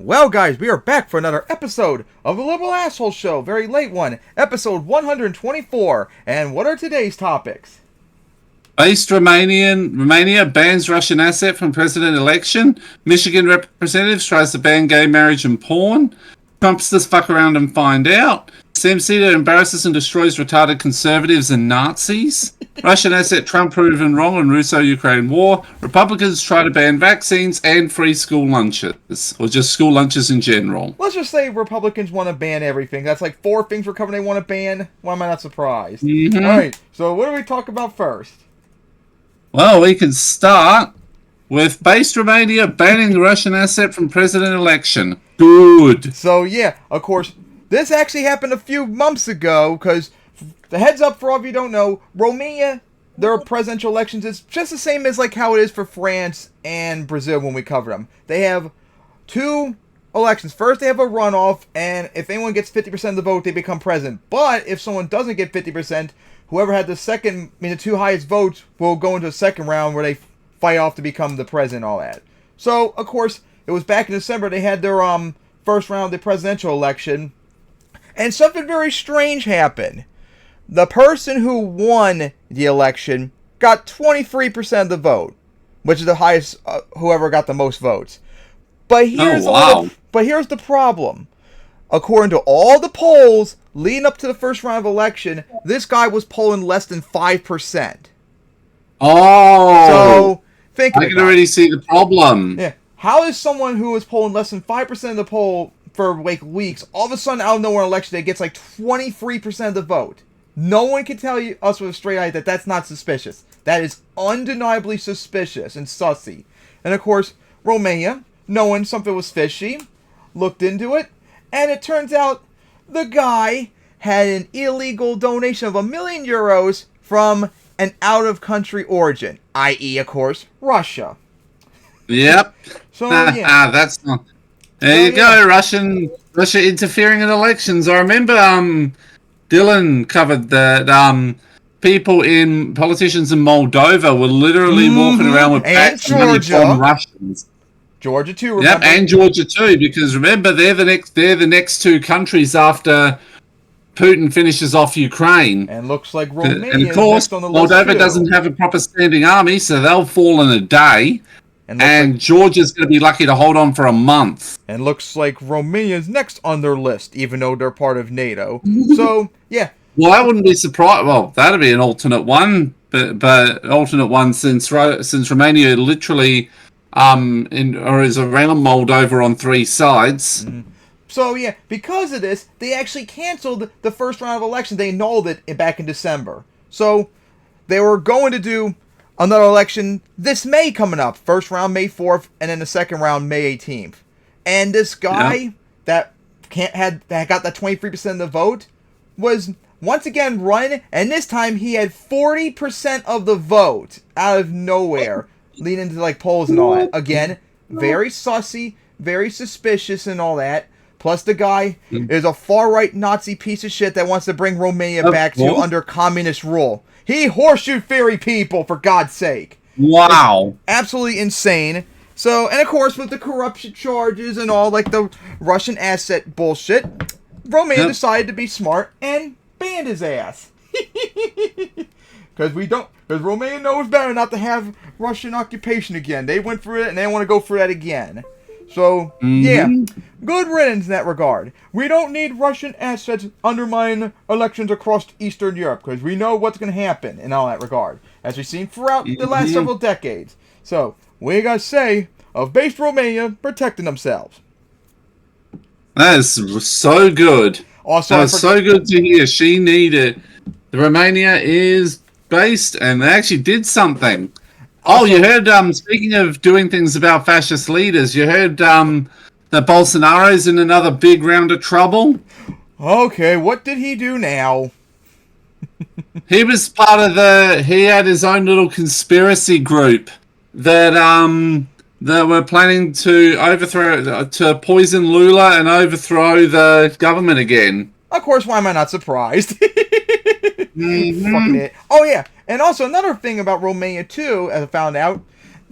Well, guys, we are back for another episode of the Liberal Asshole Show. Very late one, episode 124. And what are today's topics? Based Romania bans Russian asset from president election. Michigan representatives tries to ban gay marriage and porn. Trumpsters fuck around and find out. Seder embarasses and destroys retarded conservatives and Nazis. Russian asset Trump proven wrong on Russo-Ukraine war. Republicans try to ban vaccines and free school lunches. Or just school lunches in general. Let's just say Republicans want to ban everything. That's like 4 things we're covering they want to ban. Why am I not surprised? Alright, so what do we talk about first? Well, we can start with based Romania banning the Russian asset from president election. Good. So yeah, of course, this actually happened a few months ago, because the heads up for all of you who don't know, Romania, their presidential elections is just the same as like how it is for France and Brazil when we cover them. They have 2 elections. First, they have a runoff, and if anyone gets 50% of the vote, they become president. But if someone doesn't get 50%, whoever had the 2 highest votes will go into a second round where they fight off to become the president and all that. So, of course, it was back in December, they had their first round of the presidential election, and something very strange happened. The person who won the election got 23% of the vote, which is the highest, whoever got the most votes. But here's the problem. According to all the polls leading up to the first round of election, this guy was polling less than 5%. Oh! So, think I can already see the problem. Yeah. How is someone who is polling less than 5% of the poll for like weeks, all of a sudden out of nowhere on election day gets like 23% of the vote? No one can tell us with a straight eye that that's not suspicious. That is undeniably suspicious and sussy. And of course, Romania, knowing something was fishy, looked into it, and it turns out the guy had an illegal donation of €1 million from an out-of-country origin, i.e., of course, Russia. Yep. So yeah, that's not. There you go, Russia interfering in elections. I remember Dylan covered that politicians in Moldova were literally walking around with bags of money from Russians. Georgia too. Remember? Yep, and Georgia too, because remember they're the next 2 countries after Putin finishes off Ukraine. And looks like Romania. And of course, on the list Moldova too. doesn't have a proper standing army, so they'll fall in a day. And Georgia's going to be lucky to hold on for a month. And looks like Romania's next on their list, even though they're part of NATO. So, yeah. Well, I wouldn't be surprised. Well, that'd be an alternate one, but alternate one since Romania literally is around Moldova on 3 sides. Mm-hmm. So, yeah, because of this, they actually canceled the first round of elections. They annulled it back in December. So, they were going to do another election this May coming up. First round May 4th, and then the second round May 18th. And this guy that got that 23% of the vote was once again run, and this time he had 40% of the vote out of nowhere, leading into like polls and all that. Again, very sussy, very suspicious and all that. Plus the guy is a far-right Nazi piece of shit that wants to bring Romania back to under communist rule. He horseshoe theory people, for God's sake. Wow. It's absolutely insane. So, and of course, with the corruption charges and all, like the Russian asset bullshit, Romania decided to be smart and banned his ass. Because Romania knows better not to have Russian occupation again. They went through it and they want to go through that again. So, yeah, good riddance in that regard. We don't need Russian assets undermining elections across Eastern Europe, because we know what's going to happen in all that regard, as we've seen throughout the last several decades. So, we got to say of based Romania protecting themselves. That is so good. Also, that was so good to hear. She needed. Romania is based, and they actually did something. Oh, you heard, speaking of doing things about fascist leaders, you heard that Bolsonaro's in another big round of trouble? Okay, what did he do now? He was part of he had his own little conspiracy group that were planning to poison Lula and overthrow the government again. Of course, why am I not surprised? Fucking it. Oh, yeah. And also, another thing about Romania, too, as I found out,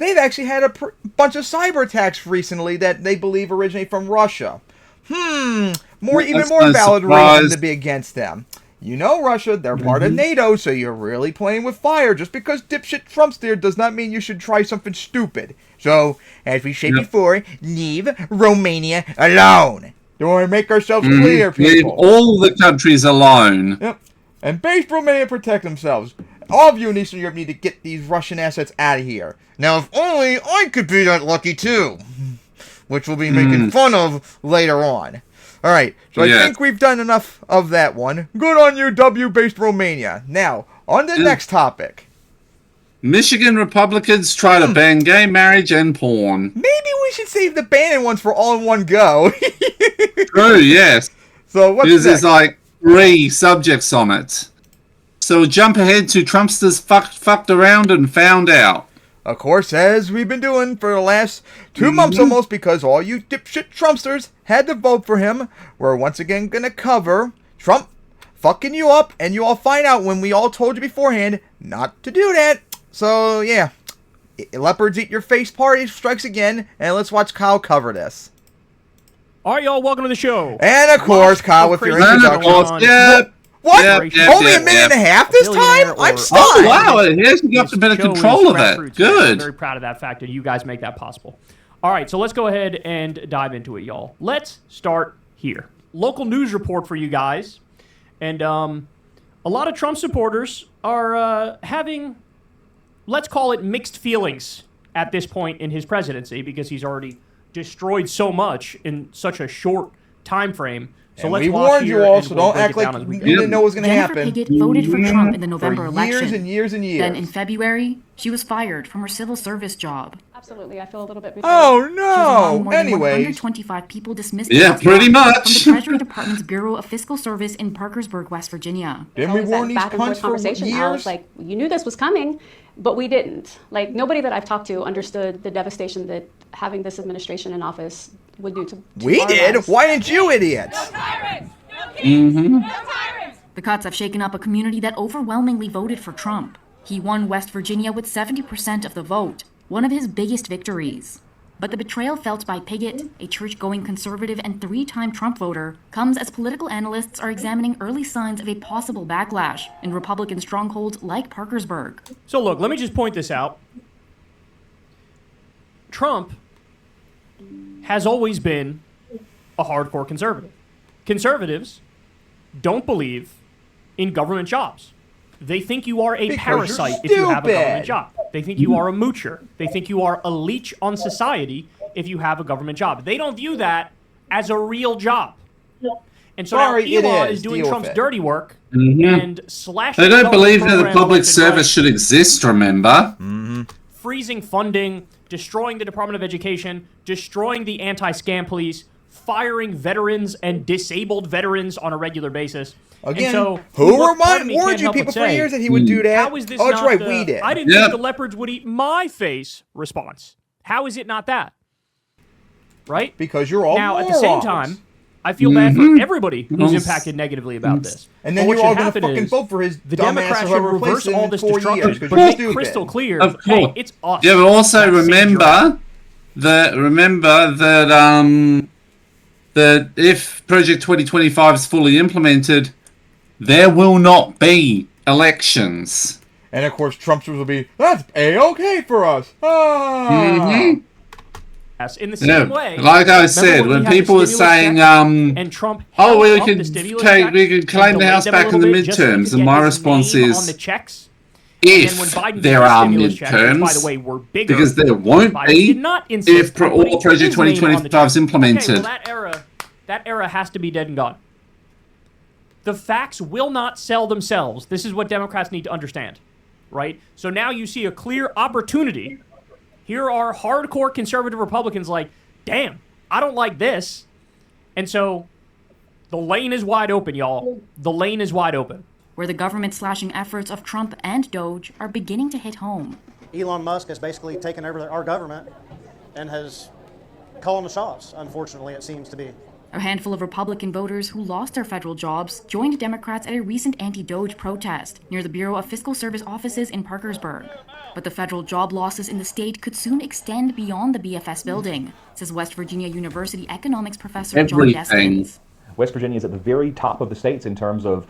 they've actually had a bunch of cyber attacks recently that they believe originate from Russia. Even more valid reason to be against them. You know, Russia, they're part of NATO, so you're really playing with fire. Just because dipshit Trump's there does not mean you should try something stupid. So, as we said before, leave Romania alone. Don't want to make ourselves clear, people. Leave all the countries alone. Yep. And base Romania protect themselves. All of you in Eastern Europe need to get these Russian assets out of here. Now, if only I could be that lucky too. Which we'll be making fun of later on. Alright, so I think we've done enough of that one. Good on you, W-based Romania. Now, on to the next topic. Michigan Republicans try to ban gay marriage and porn. Maybe we should save the banning ones for all in one go. True, yes. So what's next? There's like 3 subjects on it. So jump ahead to Trumpsters fucked around and found out. Of course, as we've been doing for the last 2 months almost, because all you dipshit Trumpsters had to vote for him, we're once again going to cover Trump fucking you up, and you all find out when we all told you beforehand not to do that. So, yeah. Leopards Eat Your Face Party strikes again, and let's watch Kyle cover this. All right, y'all, welcome to the show. And, of course, Kyle, with your introduction. Yep. What? Only a minute and a half this time? I'm stunned. Oh, wow. He hasn't got a bit of control of that. Good. I'm very proud of that fact, and you guys make that possible. All right, so let's go ahead and dive into it, y'all. Let's start here. Local news report for you guys. And a lot of Trump supporters are having, let's call it, mixed feelings at this point in his presidency because he's already destroyed so much in such a short time frame. So and let's we warned you all, so don't act like we you didn't know what was going to happen. Jennifer Piggott voted for Trump in the November election. Years and years and years. Then in February, she was fired from her civil service job. Absolutely, I feel a little bit betrayed. Oh no! Anyways, 125 people dismissed. Yeah, pretty much. From the Treasury Department's Bureau of Fiscal Service in Parkersburg, West Virginia. Didn't we warn these punts for years? I was like, you knew this was coming, but we didn't. Like, nobody that I've talked to understood the devastation that having this administration in office would do to we our did. lives. Why didn't you, idiots? No tyrants! No kings! No tyrants! The cuts have shaken up a community that overwhelmingly voted for Trump. He won West Virginia with 70% of the vote, one of his biggest victories. But the betrayal felt by Piggott, a church-going conservative and 3-time Trump voter, comes as political analysts are examining early signs of a possible backlash in Republican strongholds like Parkersburg. So look, let me just point this out. Trump has always been a hardcore conservative. Conservatives don't believe in government jobs. They think you are a parasite if you have a government job. They think you are a moocher. They think you are a leech on society if you have a government job. They don't view that as a real job. And so now Elon is doing Trump's dirty work and slashing. They don't believe that the public service should exist, remember? Freezing funding, destroying the Department of Education, destroying the anti-scam police, firing veterans and disabled veterans on a regular basis. Again, so, who warned you people for years that he would do that? How is this that's right, we did. I didn't think the leopards would eat my face response. How is it not that? Right? Because you're all now, morons. At the same time, I feel bad for everybody who's impacted negatively about this. And then you're all going to fucking vote for his the dumbass Democrats should reverse all this destruction, but make make crystal clear, of course. hey, it's us. Yeah, but also remember that if Project 2025 is fully implemented, there will not be elections. And of course, Trumpsters will be, that's A-okay for us. In the same way, like I said, when people were saying, and Trump we could claim the House back in the midterms, and my response is, if there are midterms, by the way, were bigger, because there won't be if all Project 2025 is implemented. Okay, well, that era has to be dead and gone. The facts will not sell themselves. This is what Democrats need to understand, right? So now you see a clear opportunity. Here are hardcore conservative Republicans like, damn, I don't like this. And so the lane is wide open, y'all. The lane is wide open. Where the government-slashing efforts of Trump and Doge are beginning to hit home. Elon Musk has basically taken over our government and has calling the shots, unfortunately, it seems to be. A handful of Republican voters who lost their federal jobs joined Democrats at a recent anti-Doge protest near the Bureau of Fiscal Service offices in Parkersburg. But the federal job losses in the state could soon extend beyond the BFS building, says West Virginia University economics professor John Deskins. West Virginia is at the very top of the states in terms of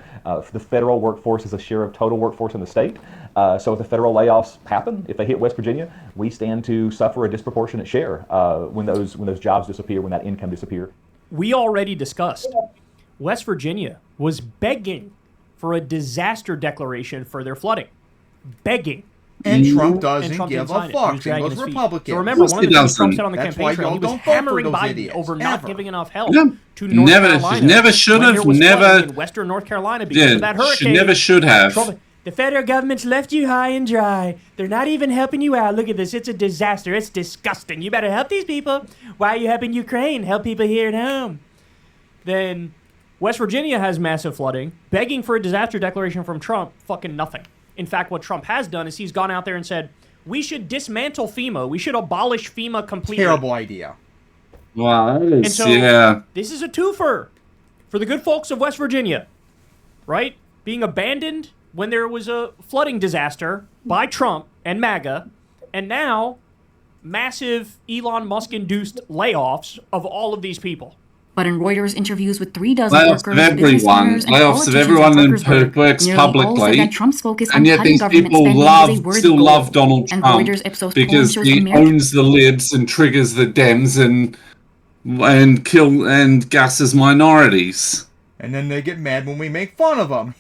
the federal workforce as a share of total workforce in the state. So if the federal layoffs happen, if they hit West Virginia, we stand to suffer a disproportionate share when those jobs disappear, when that income disappears. We already discussed West Virginia was begging for a disaster declaration for their flooding. Begging. And Trump doesn't Trump give didn't a sign it. He fuck. was He dragging goes his feet. Republican. So remember, one of the things Trump said on the That's campaign why trail, he y'all was don't vote for hammering those Biden idiots, over not ever. giving enough help Yeah. to North Carolina. Never should when have. there was Never. flooding in western North Carolina because of that hurricane. Never should have. Trump, the federal government's left you high and dry. They're not even helping you out. Look at this. It's a disaster. It's disgusting. You better help these people. Why are you helping Ukraine? Help people here at home. Then West Virginia has massive flooding. Begging for a disaster declaration from Trump, fucking nothing. In fact, what Trump has done is he's gone out there and said, we should dismantle FEMA. We should abolish FEMA completely. Terrible idea. Wow, that is, And so yeah. this is a twofer for the good folks of West Virginia, right? Being abandoned when there was a flooding disaster by Trump and MAGA, and now massive Elon Musk-induced layoffs of all of these people. But in Reuters interviews with 3 dozen Layoffs workers, of business everyone. owners, and Layoffs of politicians everyone in who Parkersburg, works nearly all said publicly. that Trump's focus on And yet cutting these government people spending is a worthy still goal. love Donald And Trump Reuters Ipsos because polling shows he American owns the libs and triggers the Dems and kill and gasses minorities. And then they get mad when we make fun of them.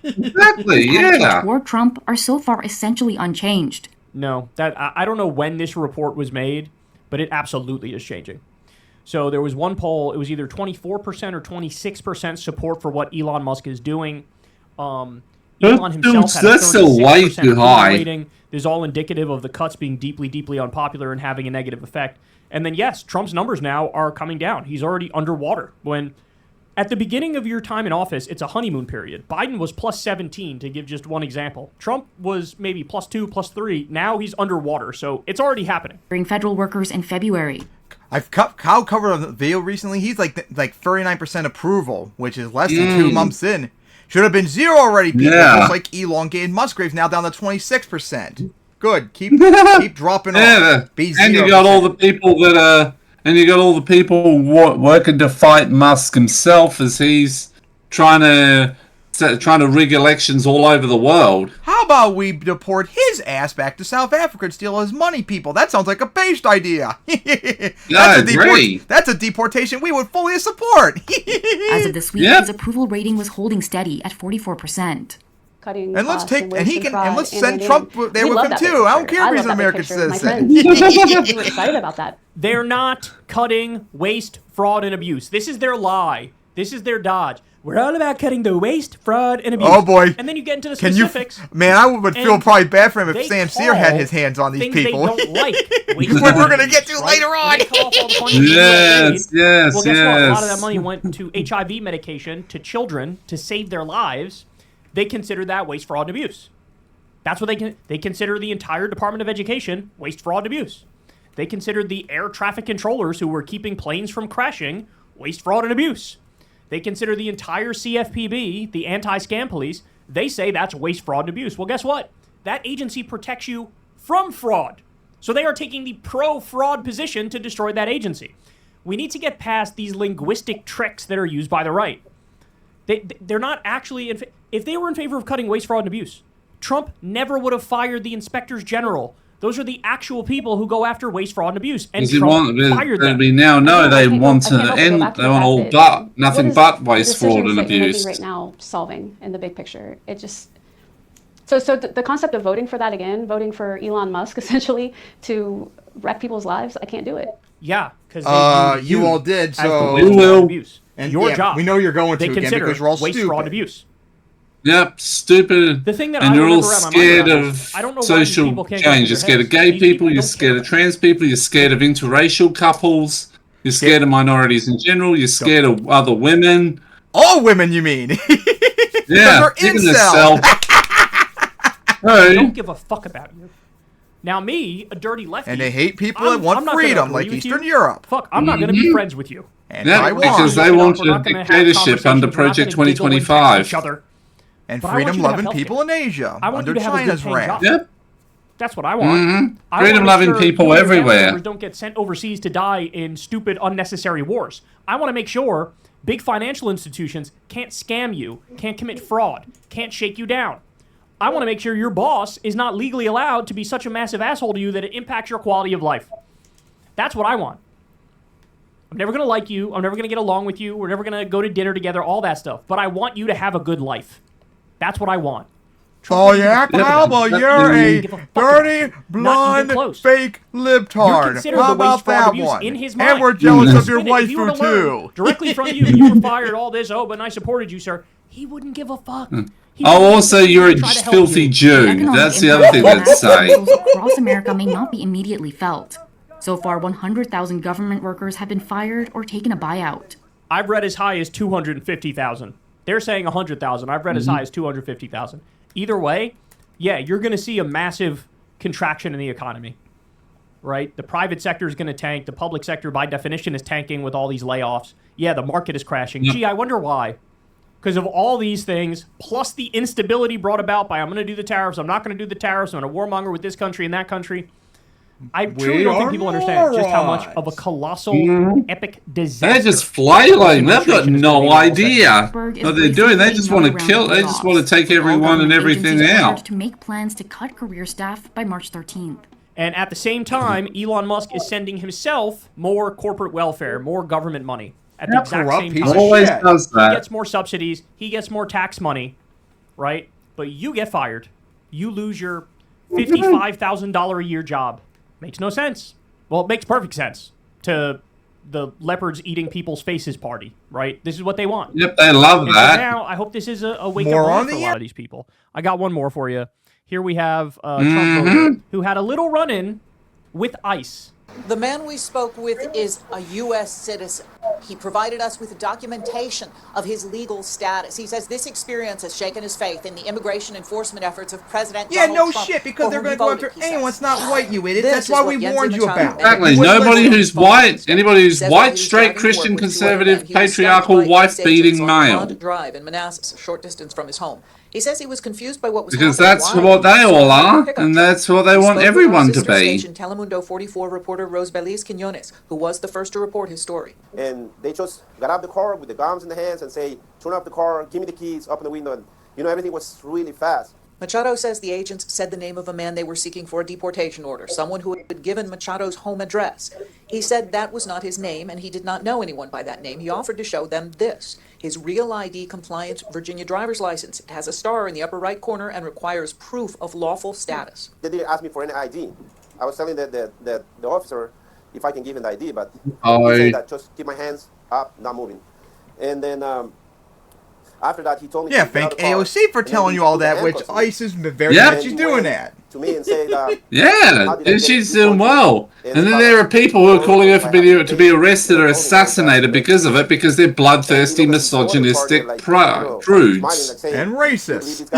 Exactly, attitudes yeah. toward Trump are so far essentially unchanged. No, that I don't know when this report was made, but it absolutely is changing. So there was one poll, it was either 24% or 26% support for what Elon Musk is doing. Elon himself had a That's still way 36% too approval high. rating. This is all indicative of the cuts being deeply, deeply unpopular and having a negative effect. And then, yes, Trump's numbers now are coming down. He's already underwater. When at the beginning of your time in office, it's a honeymoon period. Biden was plus 17, to give just one example. Trump was maybe plus 2, plus 3. Now he's underwater, so it's already happening. During federal workers in February. Kyle covered on the video recently. He's like 39% approval, which is less than 2 months in. Should have been 0 already, people. Yeah. Just like elongated Musgraves, now down to 26%. Good. Keep dropping Yeah, off. Be 0%. and you got all the people that are, and you got all the people working to fight Musk himself as he's trying to rig elections all over the world. How about we deport his ass back to South Africa and steal his money, people? That sounds like a based idea. I agree. That's a deportation we would fully support. As of this week, Yep. his approval rating was holding steady at 44%. Cutting And let's costs take, waste and he can, fraud and let's and send in. Trump there We with love him that too. big I don't picture. care if he's love an that big American picture. My citizen. friends were excited about that. They're not cutting waste, fraud, and abuse. This is their lie. This is their dodge. We're all about cutting the waste, fraud, and abuse. Oh boy! And then you get into the Can you, specifics. man? I would feel and probably bad for him if they Sam Sear had call his hands on these things people. They don't like. Which we're gonna get to later on. When they cut off all the funding for Yes, USAID, yes, well, guess what? A lot of yes. that money went to HIV medication to children to save their lives. They consider that waste, fraud, and abuse. That's what they consider the entire Department of Education waste, fraud, and abuse. They considered the air traffic controllers who were keeping planes from crashing waste, fraud, and abuse. They consider the entire CFPB, the anti-scam police, they say that's waste, fraud, and abuse. Well, guess what? That agency protects you from fraud. So they are taking the pro-fraud position to destroy that agency. We need to get past these linguistic tricks that are used by the right. They're not actually... If they were in favor of cutting waste, fraud, and abuse, Trump never would have fired the inspectors general. Those are the actual people who go after waste, fraud, and abuse. And Trump fired them. We now know they want to I can't help but go end. back to They the want fact all that but nothing what is but the waste, fraud, decisions and that you're making abuse. right now solving in the big picture. It just so the concept of voting for that again, voting for Elon Musk essentially to wreck people's lives, I can't do it. Yeah, because You all did, as the so waste, fraud, will. and abuse. and Your yeah, job. We know you're going They to again consider because we're all waste, stupid. fraud, and abuse. Yep, stupid. The thing that and I you're don't all ever wrap my mind scared around of is, I don't know why these social people can't get change. into You're their scared of heads. gay These people. You're don't scared care. of trans people. You're scared of interracial couples. You're scared of minorities in general. You're scared of other women. All women, you mean? Yeah, they're even incel. I don't give a fuck about you. Now me, a dirty lefty, And they hate people that want freedom, like Eastern Europe. Fuck, I'm not going to be friends with you. And Yeah, Taiwan. because they We're want not a gonna have dictatorship under conversations, we're not Project gonna giggle and text 2025. each other. And But I want you to freedom-loving have people in Asia I want under you to have a China's good-paying wrath. job. Yep. That's what I want. I wanna make Freedom-loving sure people you and your family everywhere. members don't get sent overseas to die in stupid, unnecessary wars. I want to make sure big financial institutions can't scam you, can't commit fraud, can't shake you down. I want to make sure your boss is not legally allowed to be such a massive asshole to you that it impacts your quality of life. That's what I want. I'm never going to like you. I'm never going to get along with you. We're never going to go to dinner together, all that stuff. But I want you to have a good life. That's what I want. Oh yeah, Kyle, well you're a Give a fuck dirty, about blonde, Not even close. fake libtard. considered How the waste, about fraud, that abuse one? in his And mind. we're jealous of your If you were waifu to learn too. directly from you were fired, all this, but I supported you, sir. He wouldn't give a fuck. He Oh, wouldn't also, even you're a try to help filthy you. Jew. Economic That's the impact other thing of they'd mass say. disposals across America may not be immediately felt. So far, 100,000 government workers have been fired or taken a buyout. I've read as high as 250,000. They're saying 100,000. I've read as high as 250,000. Either way, yeah, you're going to see a massive contraction in the economy, right? The private sector is going to tank. The public sector, by definition, is tanking with all these layoffs. Yeah, the market is crashing. Yep. Gee, I wonder why. Because of all these things, plus the instability brought about by I'm going to do the tariffs, I'm not going to do the tariffs, I'm going to warmonger with this country and that country. I truly don't think people understand just how much of a colossal, epic disaster. They're just flailing. They've got no idea what they're doing. They just want to kill. They just want to take everyone and everything out. To make plans to cut career staff by March 13th. And at the same time, Elon Musk is sending himself more corporate welfare, more government money at the exact corrupt same piece time. of Always shit. does He that. gets more subsidies, he gets more tax money, right? But you get fired. You lose your $55,000 a year job. Makes no sense. Well, it makes perfect sense to the leopards eating people's faces party, right? This is what they want. Yep, they love And so that. now I hope this is a wake-up More on moment for the a lot of these people. I got one more for you. Here we have Trump voter who had a little run-in with ICE. The man we spoke with is a U.S. citizen. He provided us with documentation of his legal status. He says this experience has shaken his faith in the immigration enforcement efforts of President Yeah, Donald no Trump, shit, because for they're whom going to go he after voted, he anyone says. that's not white, you idiot. This That's is why what we Jens warned you Machado about. and Exactly. You wouldn't Nobody listen. who's white, anybody who's Says white, while he was straight, driving to Christian, work with 2 other conservative, men, he was stopped patriarchal, by ICE wife-beating agents on a male. Pond Drive in Manassas, a short distance from his home. He says he was confused by what was Because happening. that's Why? what they He all saw a are, pickup and truck. that's what they He want spoke with our everyone to sister be. station, Telemundo 44 reporter Rose Beliz Quinones, who was the first to report his story. And they just got out of the car with the guns in the hands and say, turn off the car, give me the keys, open the window. And, everything was really fast. Machado says the agents said the name of a man they were seeking for a deportation order, someone who had given Machado's home address. He said that was not his name, and he did not know anyone by that name. He offered to show them this, his Real ID compliant Virginia driver's license. It has a star in the upper right corner and requires proof of lawful status. They didn't ask me for any ID. I was telling the officer if I can give him the ID, but he I- said that just keep my hands up, not moving. And then after that, he told me Yeah, to get out thank of the car, AOC for and then telling he you all put the that, which handcuffs on me. ICE is very Yeah. much she's doing that. To me and said, Yeah, How did I get she's it? doing well. And then there are people who are calling her for to be arrested or assassinated because of it, because they're bloodthirsty, misogynistic prudes. And racist.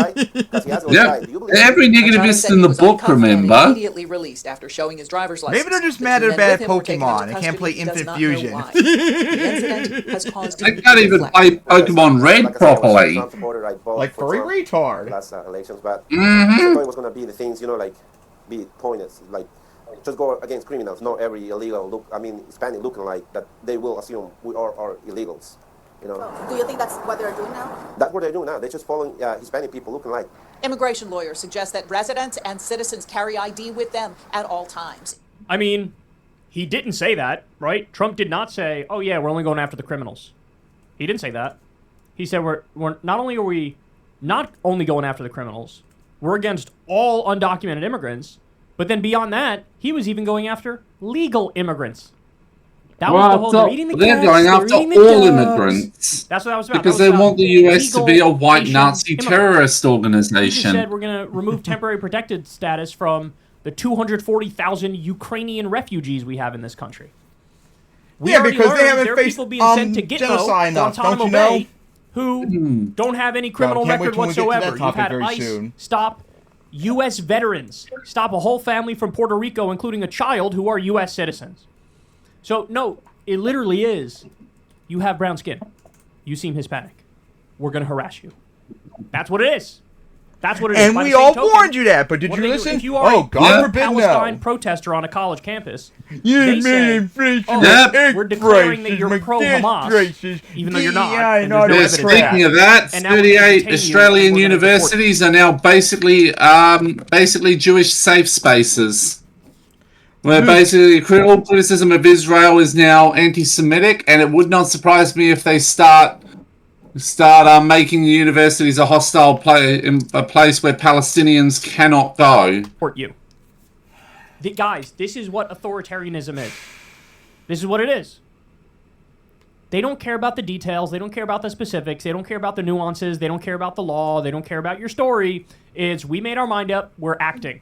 Yep. Every negativist in the book, remember? Immediately released after showing his driver's license. Maybe they're just The mad two at men bad with him were taken into Pokemon and can't custody. play He does Infant not know Fusion. why. The incident has caused They can't even play Pokemon Red properly. Like furry retard. Last elections, but I thought it was going to be the things, be pointed, like just go against criminals, not every illegal Hispanic looking like that. They will assume we are illegals. Do you think that's what they're doing now? That's what they're doing now. They're just following Hispanic people looking like. Immigration lawyers suggest that residents and citizens carry ID with them at all times. I mean, he didn't say that, right? Trump did not say, oh yeah, we're only going after the criminals. He didn't say that. He said we're not only are we not only going after the criminals, we're against all undocumented immigrants, but then beyond that, he was even going after legal immigrants. That was the whole, they're eating the they're cats, going they're after eating the all doves. immigrants. That's what that was about. Because That they was want about the US to be a legal white Asian Nazi immigrants. terrorist He just said organization. we're going to remove temporary protected status from the 240,000 Ukrainian refugees we have in this country. We Yeah, already because they learned haven't there are faced people being sent to Gitmo, genocide enough, Guantanamo don't you know? Bay, who don't have any criminal can't wait record till we get to that whatsoever. You've topic had very ICE soon. stop U.S. veterans. Stop a whole family from Puerto Rico, including a child, who are U.S. citizens. So, no, it literally is. You have brown skin. You seem Hispanic. We're going to harass you. That's what it is. That's what it is. And we all warned you that, but did you listen? If you are God a forbid, Palestine no. protester on a college campus, You they say, we're declaring that you're pro-Hamas, even though you're not. And there's no Yeah, evidence of speaking of that, And now we're gonna 38 detain you, Australian and we're gonna deport universities are now basically Jewish safe spaces. Where basically critical criticism of Israel is now anti-Semitic, and it would not surprise me if they start making the universities a hostile a place where Palestinians cannot go. Support you. Guys, this is what authoritarianism is. This is what it is. They don't care about the details. They don't care about the specifics. They don't care about the nuances. They don't care about the law. They don't care about your story. It's, we made our mind up. We're acting.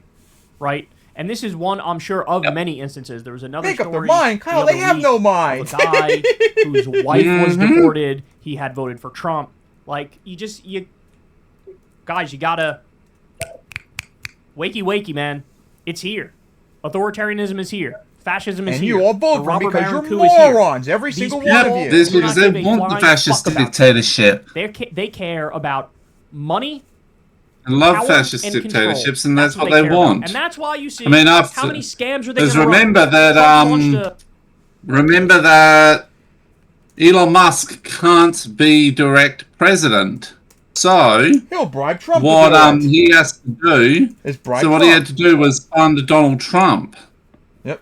Right? And this is one, I'm sure, of many instances. There was another Make story. up their mind. Kyle, they have no mind. Of a guy whose wife was deported. He had voted for Trump. Like, guys, you gotta wakey, man. It's here. Authoritarianism is here. Fascism is and here. you all vote for Robert because Baron you're coup is here. morons. Every single These one of people you. This do because not they give a want the flying fascist fuck about dictatorship. They care about money. I love power fascist and dictatorships, control. and that's what they they care want. about. And that's why you see I mean, how many scams are they going to remember that remember that Elon Musk can't be direct president. So He'll bribe Trump. what he has to do is bribe so what Trump. he had to do was fund Donald Trump. Yep.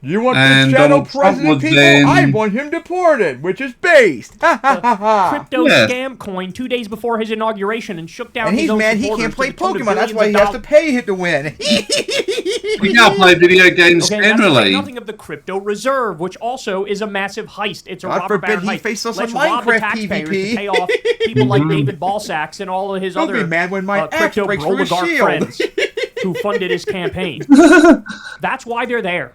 You want And this shadow Donald Trump president would people? then- I want him deported, which is based. Ha ha ha ha. crypto Yes. scam coin 2 days before his inauguration and shook down And his he's own mad he supporters can't play to the tune of Pokemon. That's why he billions has of to pay to win. We can't play video games Okay, that's to say generally. nothing of the crypto reserve, which also is a massive heist. It's a God Robert forbid Baron he heist. face us Let's on rob the Minecraft taxpayers PvP. to pay off people like David Balsax and all of his He'll other be mad when my axe crypto breaks through his oligarch shield. friends who funded his campaign. That's why they're there.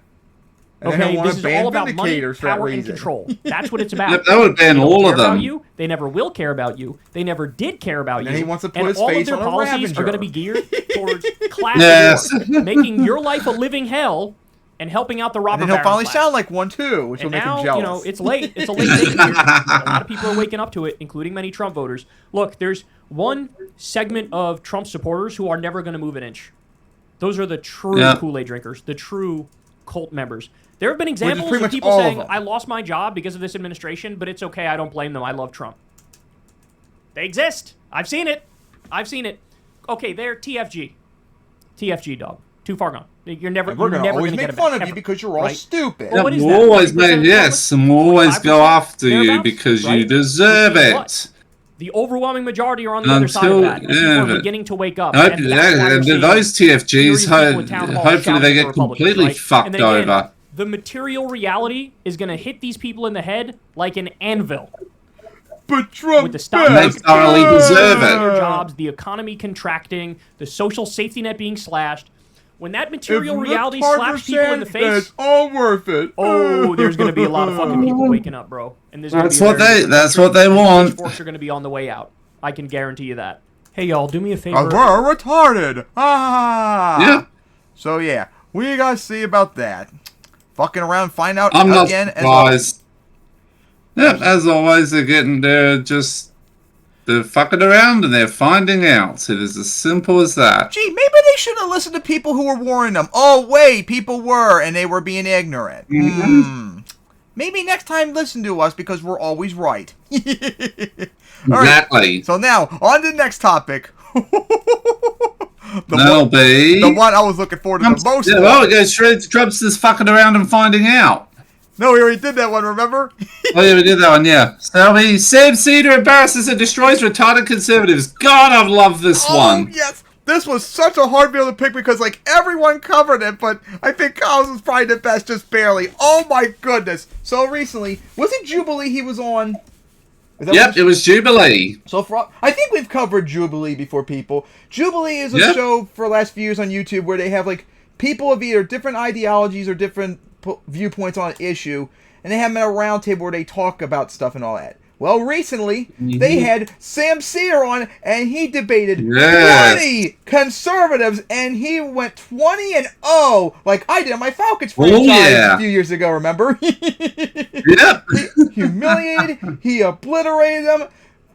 And then Okay, he'll wanna this is ban all about money, vindicators for that power, and reason. control. That's what it's about. Yep, that would ban They don't all care of about them. you. They never will care about you. They never did care about And you. then he wants to put and his all face of their on a policies are going to be Ravager. geared towards class Yes. wars, making your life a living hell and helping out the And Robert then he'll Baron finally class. sound like one too, which And will make now, him jealous. you know, it's late. It's a late day here. A lot of people are waking up to it, including many Trump voters. Look, there's one segment of Trump supporters who are never going to move an inch. Those are the true Kool-Aid drinkers, the true cult members. There have been examples pretty of much people all of saying, them. I lost my job because of this administration, but it's okay. I don't blame them. I love Trump. They exist. I've seen it. Okay, they're TFG. TFG, dog. Too far gone. You're never And we're you're gonna never always gonna make get it fun back, of you ever, because you're all right? stupid. Well, what is that? We'll always 30% man, of yes, and we'll always go 25%? after you Thereabouts, because you right? deserve Which is it. what? The overwhelming majority are on the other side of Until- that. And people yeah, are but- beginning to wake up. Hope, and that's why you're seeing those furious TFGs, people in town halls hopefully shouting they at the get Republicans, completely right? fucked And then again, over. the material reality is going to hit these people in the head like an anvil. But Trump With the stock They market thoroughly crashing, deserve it. their jobs, the economy contracting, the social safety net being slashed. When that material reality slaps people in the face, it's all worth it. oh, there's going to be a lot of fucking people waking up, bro. And there's gonna That's be a what very they- different that's country, what they and want. Pitchforks are going to be on the way out. I can guarantee you that. Hey, y'all, do me a favor. We're retarded. Ah. Yeah. So yeah, we gotta see about that. Fucking around, find out I'm not again. surprised. Yep, as always, they're fucking around and they're finding out. It is as simple as that. Gee, maybe they should have listened to people who were warning them. Oh wait, people were, and they were being ignorant. Maybe next time listen to us because we're always right. All right, Exactly. so now, on to the next topic. That'll be... The one I was looking forward to the most. Yeah, well, it goes straight to Trump's just fucking around and finding out. No, we already did that one, remember? Oh, yeah, we did that one, yeah. So that'll be Seder embarasses and destroys retarded conservatives. God, I've loved this one. Yes. This was such a hard video to pick because, like, everyone covered it, but I think Kyle's was probably the best, just barely. Oh, my goodness. So, recently, was it Jubilee he was on? Is that Yep, what it was Jubilee. So, I think we've covered Jubilee before, people. Jubilee is a show for the last few years on YouTube where they have, like, people of either different ideologies or different viewpoints on an issue, and they have them at a round table where they talk about stuff and all that. Well, recently, they had Sam Seder on, and he debated Yes. 20 conservatives, and he went 20-0, like I did on my Falcons franchise yeah. a few years ago, remember? Yep. He humiliated, he obliterated them,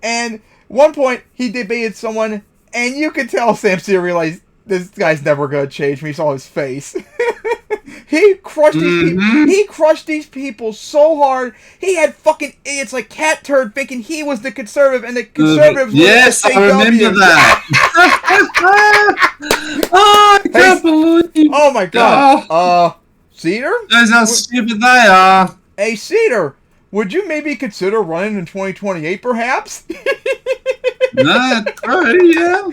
and one point, he debated someone, and you could tell Sam Seder realized this guy's never going to change when he saw his face. He crushed these people. He crushed these people so hard. He had fucking idiots like Cat Turd thinking he was the conservative, and the conservatives were yes, the I remember that. Oh, I can't believe. Oh my god. Cedar? That's how stupid they are. Hey, Cedar, would you maybe consider running in 2028, perhaps? No, true, yeah.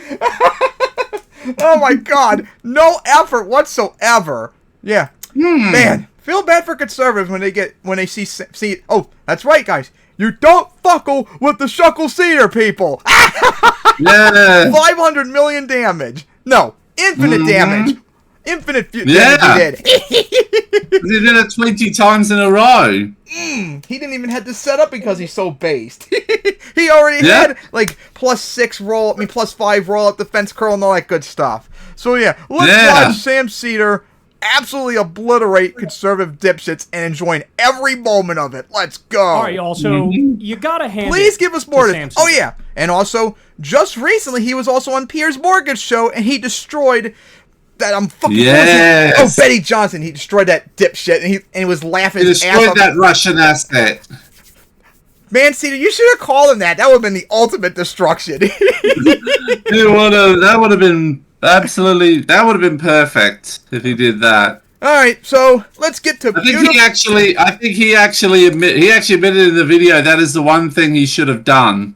Oh my god. No effort whatsoever. Yeah. Man, feel bad for conservatives when they see. Oh, that's right, guys. You don't fuckle with the Shuckle Cedar people. Yeah. 500 million damage. No, infinite damage. Infinite damage Yeah. he did. He did it 20 times in a row. He didn't even have to set up because he's so based. He already had like +5 roll up defense curl and all that good stuff. So yeah, let's watch Sam Cedar absolutely obliterate conservative dipshits and enjoying every moment of it. Let's go. All right, also, you gotta hand Please it give us more. to Sam Oh Cedar. yeah, and also just recently he was also on Piers Morgan's show and he destroyed that. I'm fucking. Yes. Oh, Betty Johnson. He destroyed that dipshit and he was laughing. He his ass destroyed off. that Russian asset. Man, Cedar, you should have called him that. That would have been the ultimate destruction. That would have been absolutely. That would have been perfect if he did that. All right, so let's get to. I think he actually admitted in the video that is the one thing he should have done.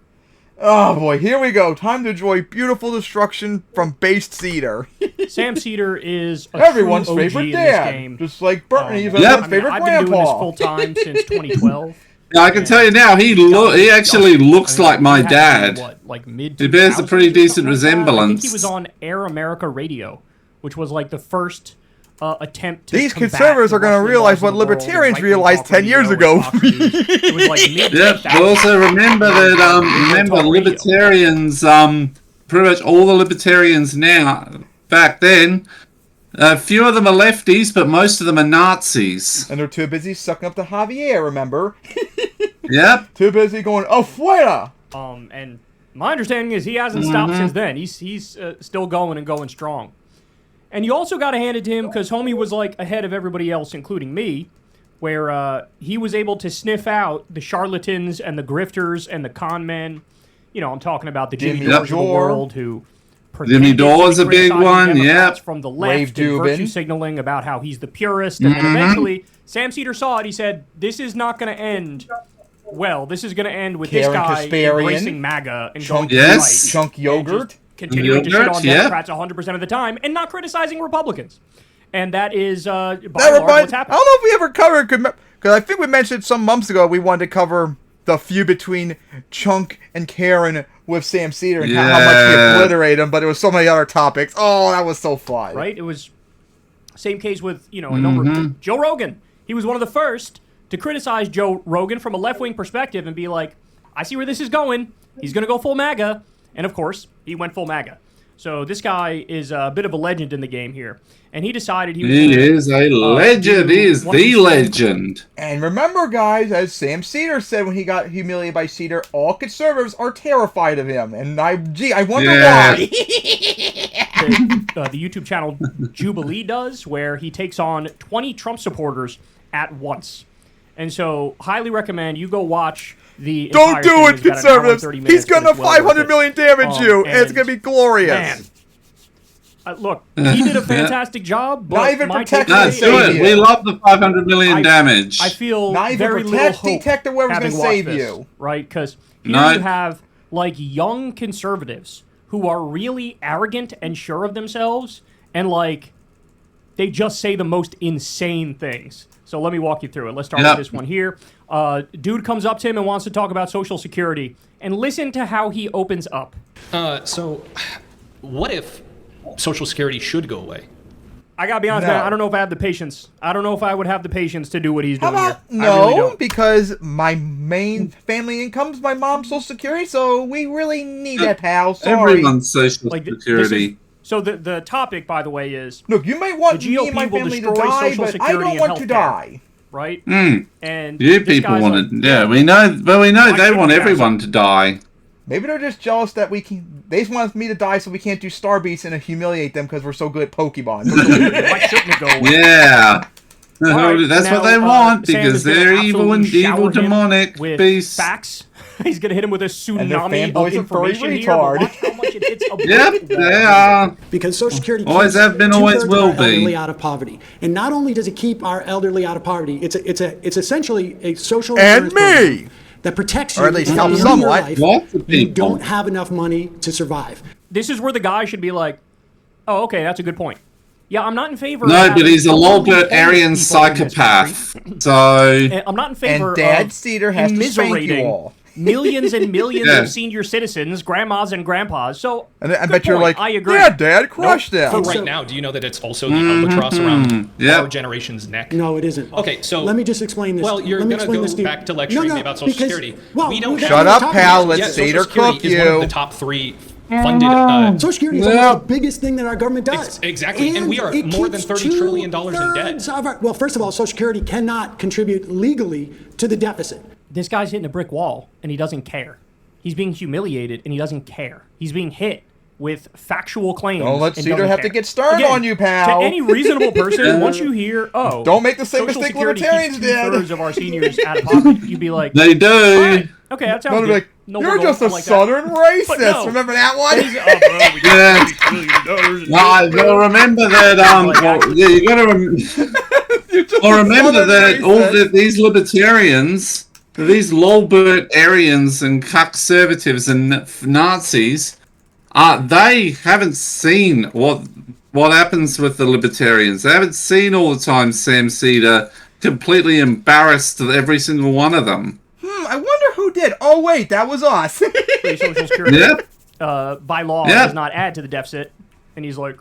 Oh boy, here we go. Time to enjoy beautiful destruction from based Cedar. Sam Cedar is Everyone's true OG favorite in dad, this game. just like Bernie, he's Yep. everyone's favorite I've been doing this grandpa. full time since 2012. Now, I can tell you now, he actually looks like my He had to be, dad. What, like mid? He bears a pretty 2000s or decent something like that? I think resemblance. he was on Air America Radio, which was like the first attempt to. These combat conservatives the are going to Rush realize Limbaughs what of the world and libertarians right-wing realized talk 10 years radio ago. and Fox News. It was like mid. Yep, but also remember that libertarians, pretty much all the libertarians now, back then, a few of them are lefties, but most of them are Nazis. And they're too busy sucking up to Javier, remember? Yep. Too busy going, afuera! And my understanding is he hasn't stopped since then. He's still going and going strong. And you also got to hand it to him because homie was like ahead of everybody else, including me, where he was able to sniff out the charlatans and the grifters and the con men. You know, I'm talking about the Jimmy Dores of the world who Jimmy Dore's a big one, yeah. yep. From the Rave left and virtue Dubin. signaling about how he's the purist. And then eventually, Sam Cedar saw it. He said, this is not going to end well. This is going to end with Karen this guy Kasparian. embracing MAGA and going Yes. to right. Chunk yogurt. And just continuing to shit Yogurt, on yeah. Democrats 100% of the time and not criticizing Republicans. And that is, by and That large, reminds, what's I happening. don't know if we ever covered, because I think we mentioned some months ago we wanted to cover the feud between Chunk and Karen with Sam Cedar and how much he obliterated him, but there was so many other topics. Oh, that was so fun. Right? It was same case with, you know, a number of Joe Rogan. He was one of the first to criticize Joe Rogan from a left-wing perspective and be like, I see where this is going. He's going to go full MAGA. And of course, he went full MAGA. So this guy is a bit of a legend in the game here. And he decided he was He gonna, is a legend. He is one of the these legend. And remember, guys, as Sam Cedar said when he got humiliated by Cedar, all conservatives are terrified of him. And I wonder Yeah. why. the YouTube channel Jubilee does, where he takes on 20 Trump supporters at once. And so, highly recommend you go watch the Don't entire do thing. it, It's about an hour and 30 conservatives. minutes, He's but gonna it's well worth 500 it. million damage you, and it's and gonna be glorious. Man, look, he did a fantastic job, but Not even my protecting takeaway the No, is- do it. you. We love the 500 million damage. I feel Not even very protect, little hope detect whoever's having gonna watched save this, you. right? Because here No. you have like young conservatives who are really arrogant and sure of themselves, and like they just say the most insane things. So let me walk you through it. Let's start Yep. with this one here. Dude comes up to him and wants to talk about Social Security, and listen to how he opens up. So, what if Social Security should go away? I gotta be honest, No. man. I don't know if I have the patience. I don't know if I would have the patience to do what he's How doing about here. I really no? don't. Because my main family income is my mom's Social Security, so we really need that, pal. Sorry. Everyone's social Like, this is- security. So the topic, by the way, is Look, you may want The me and my GOP will family to destroy die, Social but I Security don't and want to healthcare. die. right. Mm. And You this people guy's want like, to, yeah, we know, but we know Why they shouldn't want we have everyone to die. Maybe they're just jealous that we can. They just want me to die so we can't do Star Beats and humiliate them because we're so good at Pokemon. Why shouldn't it go away? Yeah. right, That's now, what they want Sam because is gonna they're evil and absolutely shower evil him demonic with beasts. facts. He's gonna hit him with a And they're tsunami fanboys of of furry information here. retard. But watch how much it hits a Yep, brick wall. they are. Because Social Security Always keeps have been, always two-thirds will of our elderly be. out of poverty. And not only does it keep our elderly out of poverty, it's essentially a social And insurance program me! that protects you Or at least in helps your somewhat. life Lots of when you people. don't have enough money to survive. This is where the guy should be like, "Oh, okay, that's a good point." Yeah, I'm not in favor. of No, having but he's a totally Lolbert Aryan homeless people in this psychopath. country. So, And I'm not in favor And Dad of Seder has to spank you immiserating all. millions and millions Yeah. of senior citizens, grandmas and grandpas. So And I good bet you're point. like, I agree. yeah, Dad, crush them. For So- right now, do you know that it's also the albatross around yeah. our generation's neck? No, it isn't. Okay, so let me just explain this. Well, you're Let me going to explain go this to you. back to lecturing me about Social because- Security. Well, We don't that's have- Shut what up, we're talking pal. about. Let's Yeah, Seder Social Security cook is one of you. the top 3 funded. Social Security is Yeah. almost the biggest thing that our government does. Exactly, and we are it more than keeps $30 trillion in debt. 2/3 of our- well, first of all, Social Security cannot contribute legally to the deficit. This guy's hitting a brick wall, and he doesn't care. He's being humiliated, and he doesn't care. He's being hit with factual claims. Don't let and Seder doesn't have to care. get stern Again, on you, pal. To any reasonable person, once you hear, oh, Don't make the same Social mistake Security libertarians keeps did. 2/3 of our seniors out of poverty, you'd be like, they do. all right, okay, that sounds They'll good. be like, No you're wiggle, just I a like that. Southern racist. But no. Remember that one? He's, oh, bro, we Yeah. got $30 billion. Well, remember that. Well, yeah, you gotta. You're just Well, a remember Southern that racist. these libertarians, these Lolbert Aryans and conservatives and Nazis, they haven't seen what happens with the libertarians. They haven't seen all the time Sam Seder completely embarrassed every single one of them. I wonder who did. Oh, wait, that was us. Social Security, Yep. by law, Yep. does not add to the deficit. And he's like,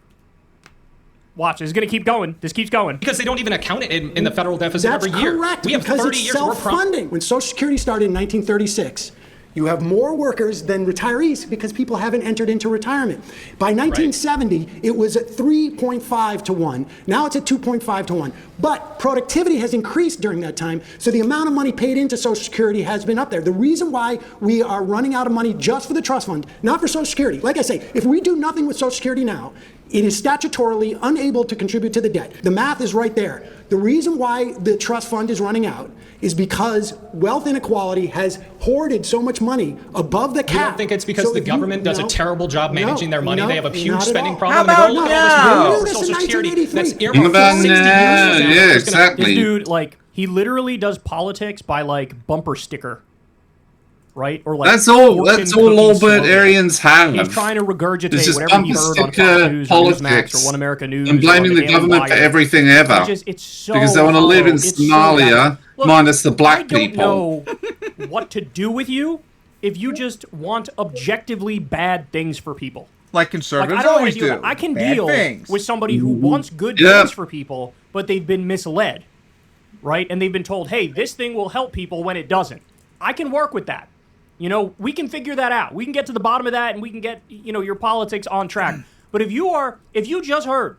watch, it's going to keep going. This keeps going. Because they don't even account it in the federal deficit That's every year. correct, We have because 30 it's years. We're self-funding. When Social Security started in 1936, you have more workers than retirees because people haven't entered into retirement. By 1970, it was at 3.5 to 1. Now it's at 2.5 to 1. But productivity has increased during that time, so the amount of money paid into Social Security has been up there. The reason why we are running out of money just for the trust fund, not for Social Security, like I say, if we do nothing with Social Security now, it is statutorily unable to contribute to the debt. The math is right there. The reason why the trust fund is running out is because wealth inequality has hoarded so much money above the cap. You don't think it's because So the if you- government does a no, terrible job managing their money? no, They have a not huge at spending all. problem. How and the about goal of now? all No, this that's Social in Security 1983. that's earmarked About for 60 years now, from now. yeah, It's gonna- exactly. This dude, like, he literally does politics by, like, bumper sticker. Right? Or like That's all. fortune That's all cookie Lolbert slogan. Aryans have. He's trying to regurgitate It's just whatever he bumper heard on Fox sticker News or politics Newsmax or One America News and blaming or the Daily government for Wire. everything ever. It's so Because they want to live in hollow. It's so Somalia, bad. Look, minus the black I don't people. know what to do with you if you just want objectively bad things for people. Like Like, conservatives I don't always wanna deal do. with that. I can Bad deal things. with somebody who wants good Yeah. things for people, but they've been misled, right? And they've been told, hey, this thing will help people when it doesn't. I can work with that. You know, we can figure that out. We can get to the bottom of that, and we can get, you know, your politics on track. But if you just heard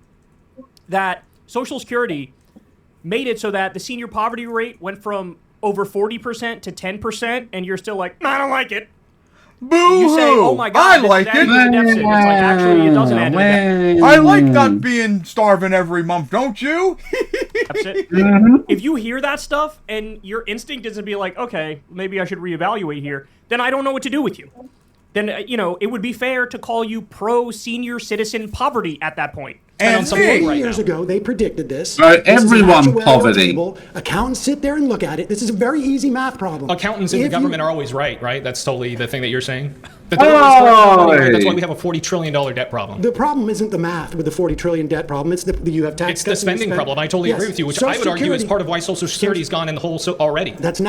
that Social Security made it so that the senior poverty rate went from over 40% to 10%, and you're still like, I don't like it. Boo-hoo! You say, oh my God, I this is like adding it. to the deficit. It's like, actually, it doesn't add to the deficit. I like not being starving every month, don't you? Deficit. If you hear that stuff and your instinct is to be like, okay, maybe I should reevaluate here, then I don't know what to do with you. Then, you know, it would be fair to call you pro-senior citizen poverty at that point. And on some me. wood 40 right years now. ago, they predicted this. Right, This is an everyone actuarial poverty. table. Accountants sit there and look at it. This is a very easy math problem. Accountants in the If you- government are always right, right? That's totally the thing that you're saying? That they're always correct about money, right? That's why we have a $40 trillion debt problem. The problem isn't the math with the 40 trillion debt problem. It's you have tax It's the cuts and you spending spend- problem. I totally agree Yes. with you, which Social I would argue is Security- part of why Social Security's gone in the hole so already. That's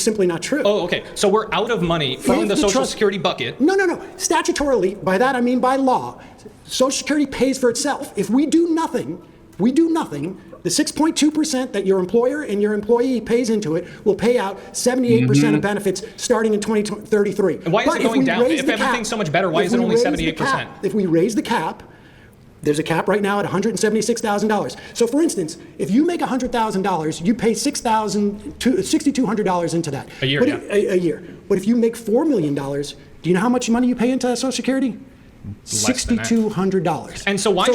simply not true. Oh, okay. So we're out of money from If the Social trust- Security bucket. No. Statutorily, by that I mean by law, Social Security pays for itself. If we do nothing, If we do nothing, the 6.2% that your employer and your employee pays into it will pay out 78% of benefits starting in 2033. And why is it going down? If everything's so much better, why is it only 78%? If we raise the cap, there's a cap right now at $176,000. So for instance, if you make $100,000, you pay $6,200 into that. A year, But yeah. a year. But if you make $4 million, do you know how much money you pay into Social Security? $6,200. And so why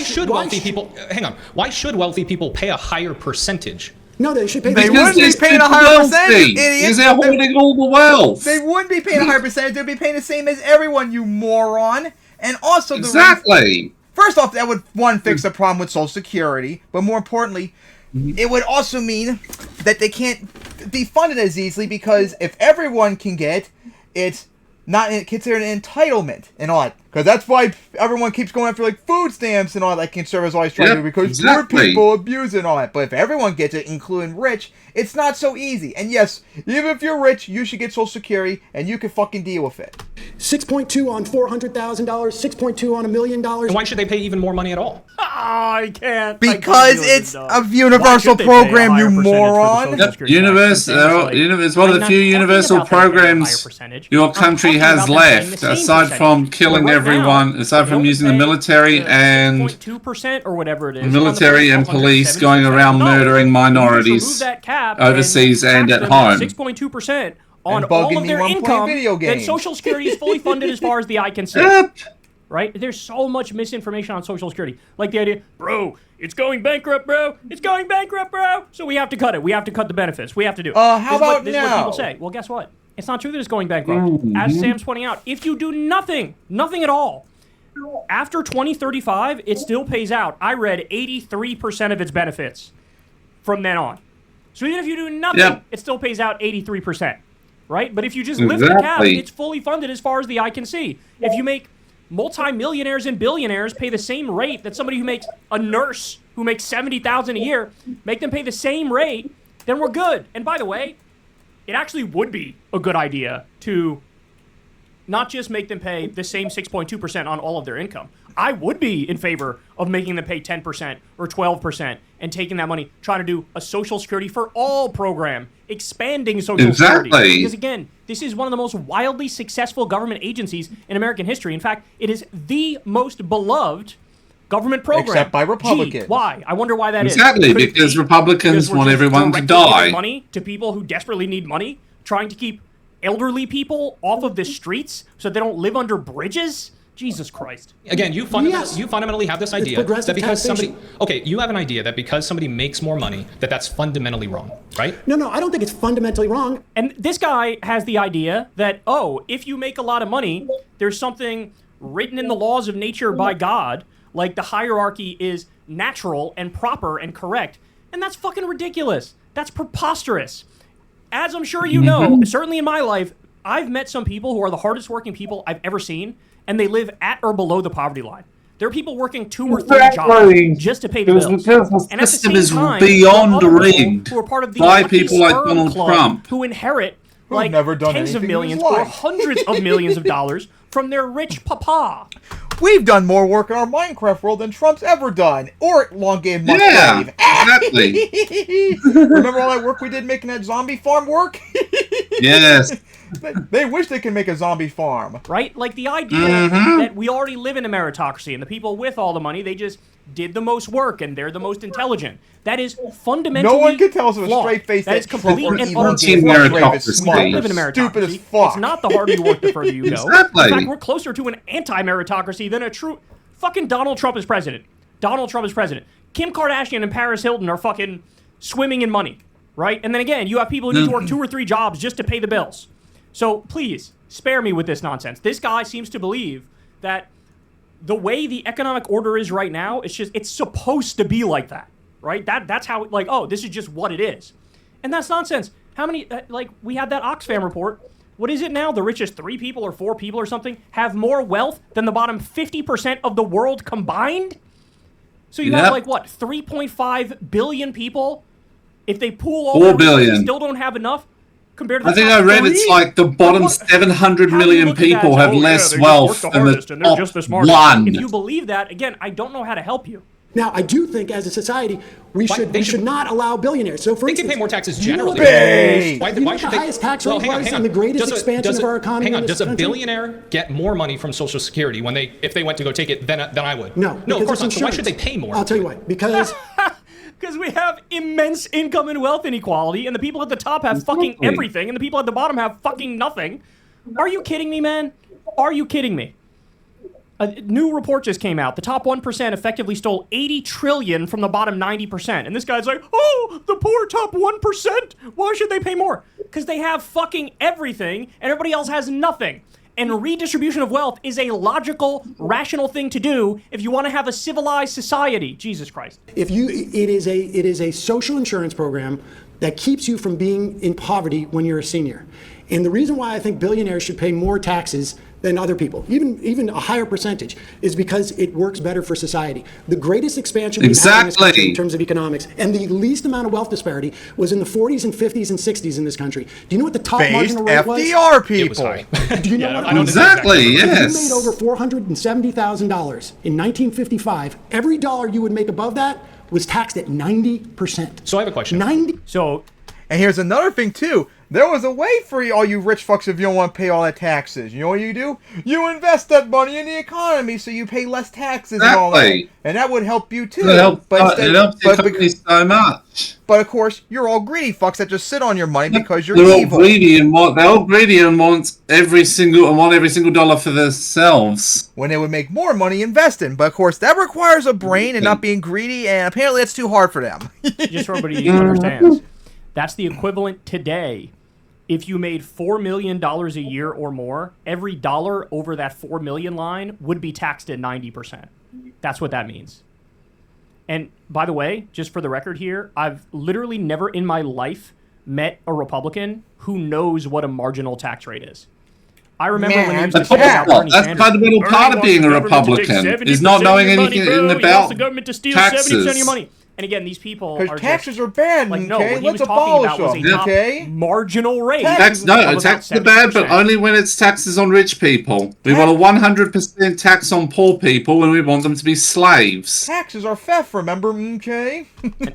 should wealthy people hang on? Why should wealthy people pay a higher percentage? No, they should pay. They the wouldn't be Because paying a they're higher wealthy. percentage, idiot. Because they're holding all the wealth. They wouldn't be paying a higher percentage. They'd be paying the same as everyone, you moron. And also, Exactly. first off, that would, one, fix the problem with Social Security. But more importantly, it would also mean that they can't be funded as easily, because if everyone can get, it's not considered an entitlement and all that. Because that's why everyone keeps going after, like, food stamps and all that, conservatives always try to do, because poor people abuse it and all that. But if everyone gets it, including rich, it's not so easy. And yes, even if you're rich, you should get Social Security, and you can fucking deal with it. 6.2 on $400,000, 6.2 on $1 million. And why should they pay even more money at all? I can't. Because it's a universal program, you moron. It's one of the few universal programs your country has left, aside from killing everyone, aside from using the military and 2% or whatever it is. military and police going around murdering minorities overseas and at home. 6.2% on And all bugging of me their while I'm income. playing video That games. Social Security is fully funded as far as the eye can see. Yep. Right? There's so much misinformation on Social Security. Like the idea, bro, it's going bankrupt, bro. It's going bankrupt, bro. So we have to cut it. We have to cut the benefits. We have to do it. How about this is what now? people say. Well, guess what? It's not true that it's going bankrupt. As Sam's pointing out, if you do nothing at all, after 2035, it still pays out. I read 83% of its benefits from then on. So even if you do nothing, it still pays out 83%. Right? But if you just lift the cap, it's fully funded as far as the eye can see. If you make multimillionaires and billionaires pay the same rate that somebody who makes a nurse who makes $70,000 a year, make them pay the same rate, then we're good. And by the way, it actually would be a good idea to not just make them pay the same 6.2% on all of their income. I would be in favor of making them pay 10% or 12% and taking that money, trying to do a Social Security for all program, expanding Social Security. Because again, this is one of the most wildly successful government agencies in American history. In fact, it is the most beloved government program. Except by Republicans. Gee, why? I wonder why that is. Exactly, because Republicans want everyone to die. Money to people who desperately need money, trying to keep elderly people off of the streets so they don't live under bridges. Jesus Christ. Again, you fundamentally have this idea that because taxation. you have an idea that because somebody makes more money, that's fundamentally wrong, right? No, I don't think it's fundamentally wrong. And this guy has the idea that, if you make a lot of money, there's something written in the laws of nature by God, like the hierarchy is natural and proper and correct. And that's fucking ridiculous. That's preposterous. As I'm sure you know, certainly in my life, I've met some people who are the hardest working people I've ever seen, and they live at or below the poverty line. There are people working 2 or 3 jobs just to pay the bills. Because the And at the system same is time, beyond there are other rigged people who are part of the by lucky people like sperm Donald club Trump. who inherit like never done tens of anything in his millions or life. hundreds of millions of dollars from their rich papa. We've done more work in our Minecraft world than Trump's ever done. Or Long Game Must Yeah, Live. exactly. Remember all that work we did making that zombie farm work? Yes. They wish they could make a zombie farm. Right? Like the idea that we already live in a meritocracy and the people with all the money, they just did the most work and they're the most intelligent. That is fundamentally No one can tell us with a flawed. straight face that is complete we're and evil utter Team flawed. meritocracy. We don't live in a meritocracy. Stupid as fuck. It's not the harder you work, the further you go. Exactly. In fact, we're closer to an anti-meritocracy than a true... Fucking Donald Trump is president. Donald Trump is president. Kim Kardashian and Paris Hilton are fucking swimming in money, right? And then again, you have people who need to work 2 or 3 jobs just to pay the bills. So please, spare me with this nonsense. This guy seems to believe that the way the economic order is right now, it's supposed to be like that, right? That's how, this is just what it is. And that's nonsense. How many, we had that Oxfam report. What is it now? The richest 3 people or 4 people or something have more wealth than the bottom 50% of the world combined? So you have 3.5 billion people? If they pool all 4 their billion. resources, still don't have enough compared to the I think top I read 3? it's like the bottom 700 How do you million look at that people as, have yeah, less they just wealth work the than hardest the and they're top just the smartest? 1. If you believe that, again, I don't know how to help you. Now, I do think as a society, we should not allow billionaires. So, for They instance, can pay more taxes you know generally. what Why the should highest they? tax rate hang was on. and the greatest expansion of our economy Hang on. in this Does a country? billionaire get more money from Social Security if they went to go take it than I would? No, No, of because course not. it's So why should they insurance. pay more? I'll tell you why. Because Because we have immense income and wealth inequality, and the people at the top have fucking everything, and the people at the bottom have fucking nothing. Are you kidding me, man? Are you kidding me? A new report just came out. The top 1% effectively stole $80 trillion from the bottom 90%. And this guy's like, oh, the poor top 1%? Why should they pay more? Because they have fucking everything, and everybody else has nothing. And redistribution of wealth is a logical, rational thing to do if you want to have a civilized society. Jesus Christ. it is a social insurance program that keeps you from being in poverty when you're a senior. And the reason why I think billionaires should pay more taxes than other people, even a higher percentage, is because it works better for society. The greatest expansion we've had in this country in terms of economics and the least amount of wealth disparity was in the 40s and 50s and 60s in this country. Do you know what the top marginal rate was? FDR people. It was high. Do you know what I don't Exactly, If yes. you made over $470,000 in 1955, every dollar you would make above that was taxed at 90%. So I have a question. 90. So, And here's another thing, too. There was a way for all you rich fucks if you don't want to pay all that taxes. You know what you do? You invest that money in the economy so you pay less taxes and all that. And that would help you, too. It helps the economy so much. But, of course, you're all greedy fucks that just sit on your money because you're They're evil. all greedy and want every single dollar for themselves. When they would make more money investing. But, of course, that requires a brain and not being greedy, and apparently that's too hard for them. just so everybody understands, that's the equivalent today. If you made $4 million a year or more, every dollar over that $4 million line would be taxed at 90%. That's what that means. And by the way, just for the record here, I've literally never in my life met a Republican who knows what a marginal tax rate is. I remember when they used to say about Bernie Sanders. That's fundamental part of being a Republican, is not knowing anything about the government to steal taxes. 70% of your money. And again, these people are Because taxes are bad, like, no, okay? what he was Let's talking about abolish was a them, top okay? marginal rate. Taxes are bad, but only when it's taxes on rich people. We want a 100% tax on poor people, and we want them to be slaves. Taxes are theft, remember, okay?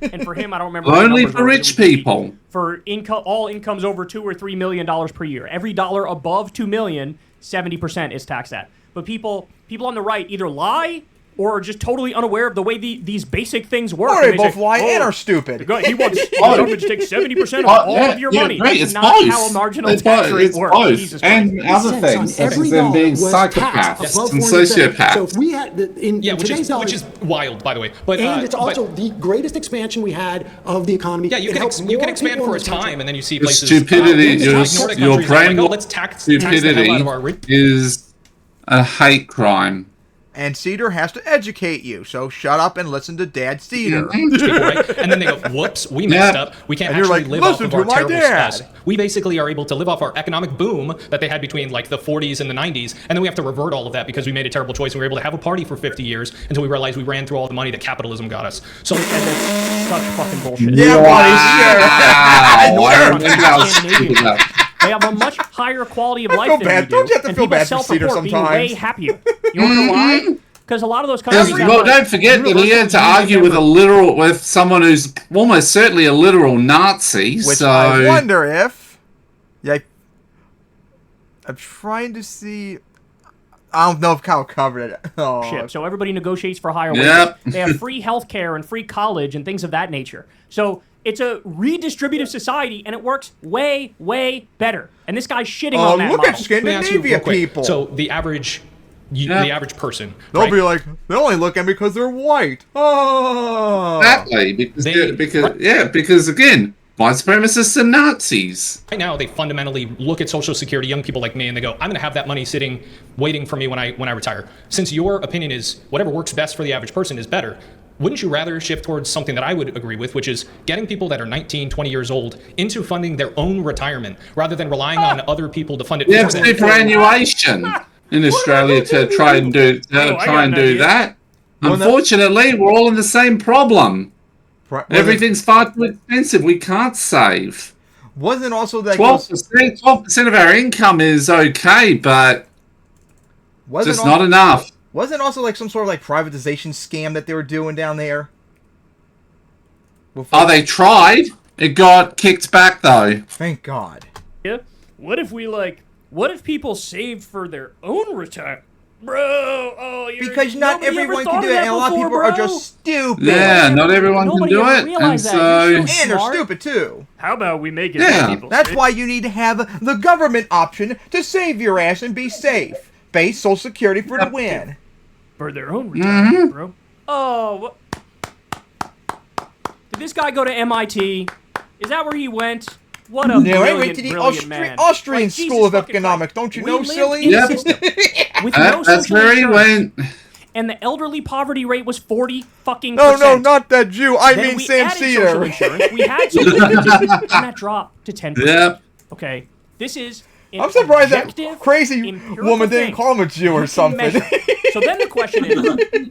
And for him, I don't remember. Only for rich people. For income, all incomes over $2 or $3 million per year. Every dollar above $2 million, 70% is taxed at. But people on the right either lie or are just totally unaware of the way these basic things work. Or they both lie and are stupid. He wants the government to take 70% of all of your money. Right, That's not how a marginal tax rate works. Jesus Christ. And other things, such as them being psychopaths and sociopaths. So if we had which is wild, by the way. But and it's also the greatest expansion we had of the economy. Yeah, you can expand for a time, and then you see places. Stupidity, your brain. Let's tax the hell out of our rich. Is a hate crime. And Seder has to educate you, so shut up and listen to Dad Seder. Right? And then they go, whoops, we messed up. We can't actually live off of our terrible success. We basically are able to live off our economic boom that they had between like the 40s and the 90s, and then we have to revert all of that because we made a terrible choice and we were able to have a party for 50 years until we realized we ran through all the money that capitalism got us. So and that's such fucking bullshit. Yeah, Wow. They have a much higher quality of life than we do. Don't you have to and feel people bad for Seder self-report being sometimes? way happier. You want to know why? Because a lot of those countries. Well, don't forget that he had to argue with someone who's almost certainly a literal Nazi. Which so I wonder if. Yeah, I'm trying to see. I don't know if Kyle covered it. Oh. Shit. So everybody negotiates for higher wages. They have free health care and free college and things of that nature. So it's a redistributive society, and it works way, way better. And this guy's shitting on that look model. at Scandinavia people. So the average person, they'll be like, they only look at me because they're white. Oh, exactly, because again, white supremacists and Nazis. Right now, they fundamentally look at Social Security, young people like me, and they go, I'm going to have that money sitting, waiting for me when I retire. Since your opinion is whatever works best for the average person is better, wouldn't you rather shift towards something that I would agree with, which is getting people that are 19, 20 years old into funding their own retirement rather than relying on other people to fund it? We have superannuation in Australia to try and do that. Unfortunately, we're all in the same problem. Everything's far too expensive. We can't save. Wasn't also that 12% of our income is okay, but just not enough. Wasn't also like some sort of like privatization scam that they were doing down there? Oh, they tried. It got kicked back though. Thank God. Yeah. What if people saved for their own retirement? Bro, because not nobody ever everyone thought can of do it, that and a lot of before, people are bro. just stupid. Yeah, not everyone can Nobody do ever it, and realized that. so You're And they're smart. stupid too. How about we make it Yeah. people That's safe? why you need to have the government option to save your ass and be safe. Base Social Security for the win. For their own retirement, bro. Oh, what? Did this guy go to MIT? Is that where he went? What a No, I brilliant, went to the brilliant man. Austrian Like, School Jesus of fucking Economics. Christ. Don't you We know, lived silly? in a Yep. system with no That's social where he insurance. went. And the elderly poverty rate was 40 fucking No, percent. no, not that Jew. I Then mean we Sam added social Seder. insurance. We had social insurance, and that dropped to 10%. Yep. Okay, this is an I'm surprised that objective, crazy empirical woman didn't thing. call him a Jew You or can something. measure. So then the question is,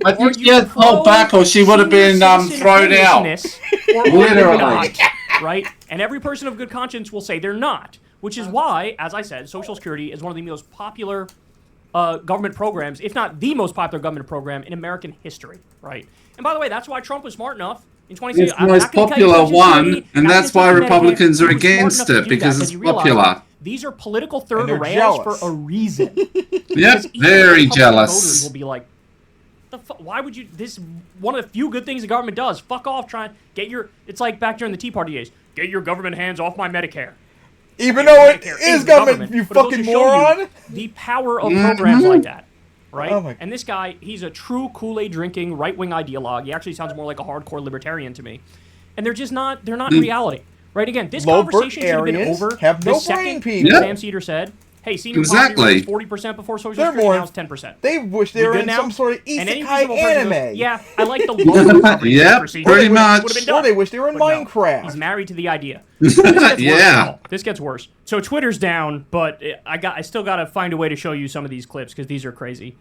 I are think you she had pulled back, or she would have been senior citizen thrown out. homelessness, or are you Literally. not, right? And every person of good conscience will say they're not, which is why, as I said, Social Security is one of the most popular government programs, if not the most popular government program in American history, right? And by the way, that's why Trump was smart enough in 2016. It's the most popular one, and that's why Republicans are against it, because it's popular. These are political And third they're rails jealous. for a reason. Yep, Because even very Republican Voters jealous. will be like, why would you? This is one of the few good things the government does. Fuck off, trying get your. It's like back during the Tea Party days. Get your government hands off my Medicare. Even though it Medicare is the government, you but it goes fucking to show you moron. the power of programs like that, right? Oh my- And this guy, he's a true Kool-Aid drinking right-wing ideologue. He actually sounds more like a hardcore libertarian to me. And they're just not. They're not in reality, right? Again, this Low-birth conversation should have been areas over have the no second brain, people. Yep. Sam Seder said, "Hey, senior Exactly. poverty rate was 40% before Social They're Security. more- Now it's 10%." They wish they We were good in now? some sort of And any isekai reasonable person anime. goes, yeah, I like the lower poverty Yep, procedure. pretty It would've much. been Or done. they wish they were in But no, Minecraft. he's married to the idea. This gets worse, Yeah. Paul. This gets worse. So Twitter's down, but I still got to find a way to show you some of these clips because these are crazy.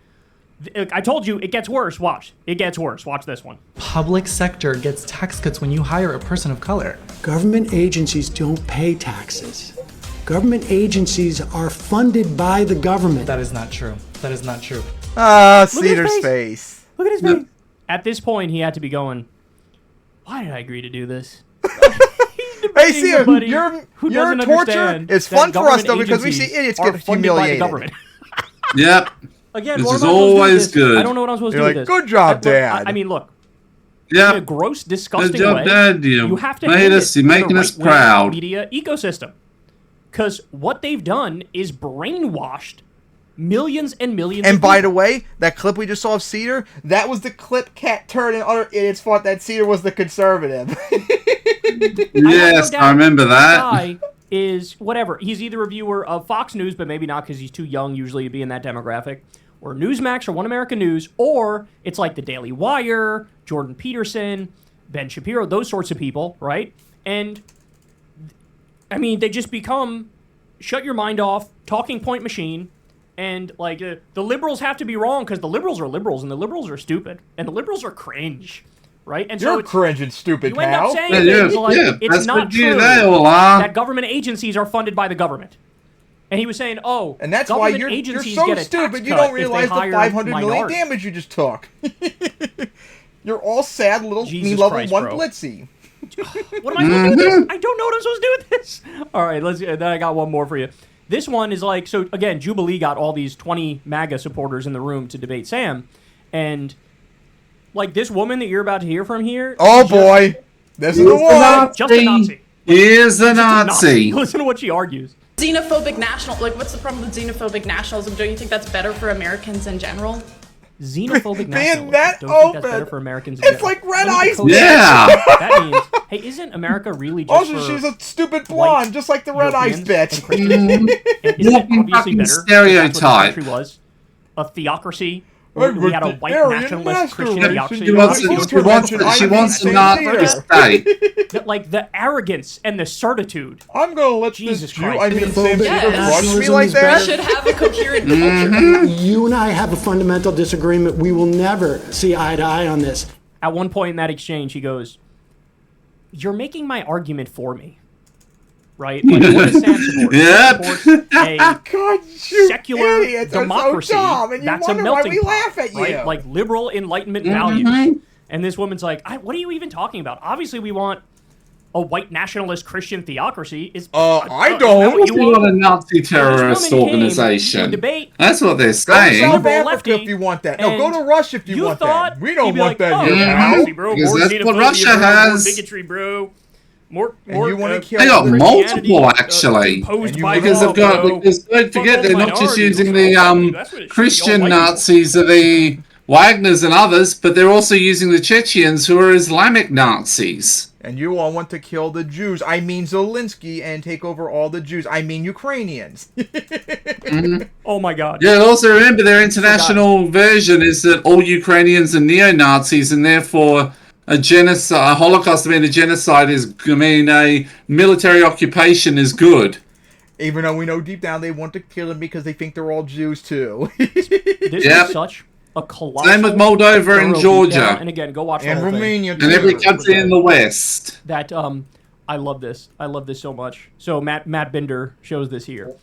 I told you it gets worse. Watch. It gets worse. Watch this one. Public sector gets tax cuts when you hire a person of color. Government agencies don't pay taxes. Government agencies are funded by the government. That is not true. That is not true. Ah, Look at his Cedar's face. face. Look at his face. At this point, he had to be going, why did I agree to do this? Hey, Cedar, somebody your who your doesn't torture understand is that fun for us government though because we see agencies idiots are get funded by the humiliated. government. Yep. Again, This what is am I supposed to do with always this? good. I don't know what I'm supposed to You're do with like, this. "Good job, Look, Dad." I mean, look. In a Yep. gross, disgusting Good job, way, Dad. You have to made hand us- it you're to the making us right-wing proud. Media ecosystem, because what they've done is brainwashed millions and millions. And of by people. the way, that clip we just saw of Cedar, that was the clip Cat Turd and other idiots thought that Cedar was the conservative. Yes, I remember This that. guy is whatever. He's either a viewer of Fox News, but maybe not because he's too young usually to be in that demographic, or Newsmax or One American News, or it's like the Daily Wire, Jordan Peterson, Ben Shapiro, those sorts of people, right? And I mean, they just become shut your mind off, talking point machine, and like the liberals have to be wrong because the liberals are liberals and the liberals are stupid and the liberals are cringe, right? And so You're it's, cringe and stupid, you end up pal. saying Yeah, things like it's that's not what you true they all are. that government agencies are funded by the government. And he was saying, "Oh, And that's why government you're agencies so get a tax stupid you cut don't if they realize the hire 500 million minorities." damage you just took. You're all sad little Jesus me level Christ, 1 bro. blitzy. What am I supposed to do with this? I don't know what I'm supposed to do with this. All right, then I got one more for you. This one is like, so again, Jubilee got all these 20 MAGA supporters in the room to debate Sam, and like this woman that you're about to hear from here. Oh is boy. This is the one. Just a Nazi. Here's a Just a Nazi. Listen to what she argues. Xenophobic national, like what's the problem with xenophobic nationalism? Don't you think that's better for Americans in general? Xenophobic Being nationalism. that Don't think that's open. better for Americans. in It's general. like red Look at the eyes. code. Yeah. That means, hey, isn't America really just Also, for she's a stupid blonde, just like the red eyes Europeans bitch. and Christians? And isn't it obviously Fucking better? If stereotype. that's what the country was a theocracy. Where we had a white Aryan nationalist Christian master theocracy. She wants to not state. Like the arrogance and the certitude. I'm gonna let Jesus this Jew, Christ. I mean Sam Xenophobic Seder, crush me nationalism like is We that. better. should have a coherent culture. You and I have a fundamental disagreement. We will never see eye to eye on this. At one point in that exchange, he goes, "You're making my argument for me." right? Like, what does Sam support? Yep. He supports a God, you secular idiots are democracy so dumb, and you that's a wonder why melting we pot, laugh at you. right? Like liberal Enlightenment values. And this woman's like, what are you even talking about? Obviously, we want a white nationalist Christian theocracy. I don't. You want a Nazi terrorist woman came to organization. debate. That's what they're Go to saying. South Liberal Africa lefty, if you want that. No, go and to Russia if you want that. We don't he'd be want like, that here, yeah, pal. Nazi, bro. Because More that's what xenophobia, Russia bro. has. More bigotry, bro. More, you want to kill They got Christianity, multiple, actually. imposed And by Because law, they've got, bro. because don't forget, they're not just using the That's what it should be, Christian all white Nazis or the Wagners and others, but they're also using the Chechens who are Islamic Nazis. And you all want to kill the Jews. I mean Zelensky and take over all the Jews. I mean Ukrainians. Oh my God. Yeah, and also remember their international version is that all Ukrainians are neo-Nazis and therefore a genocide, a Holocaust, I mean a genocide is, I mean a military occupation is good. Even though we know deep down they want to kill them because they think they're all Jews too. This is such a colossal. Same with Moldova and Georgia. And again, go watch the And whole Romania thing. And every country in the West. That I love this. I love this so much. So Matt Binder shows this here.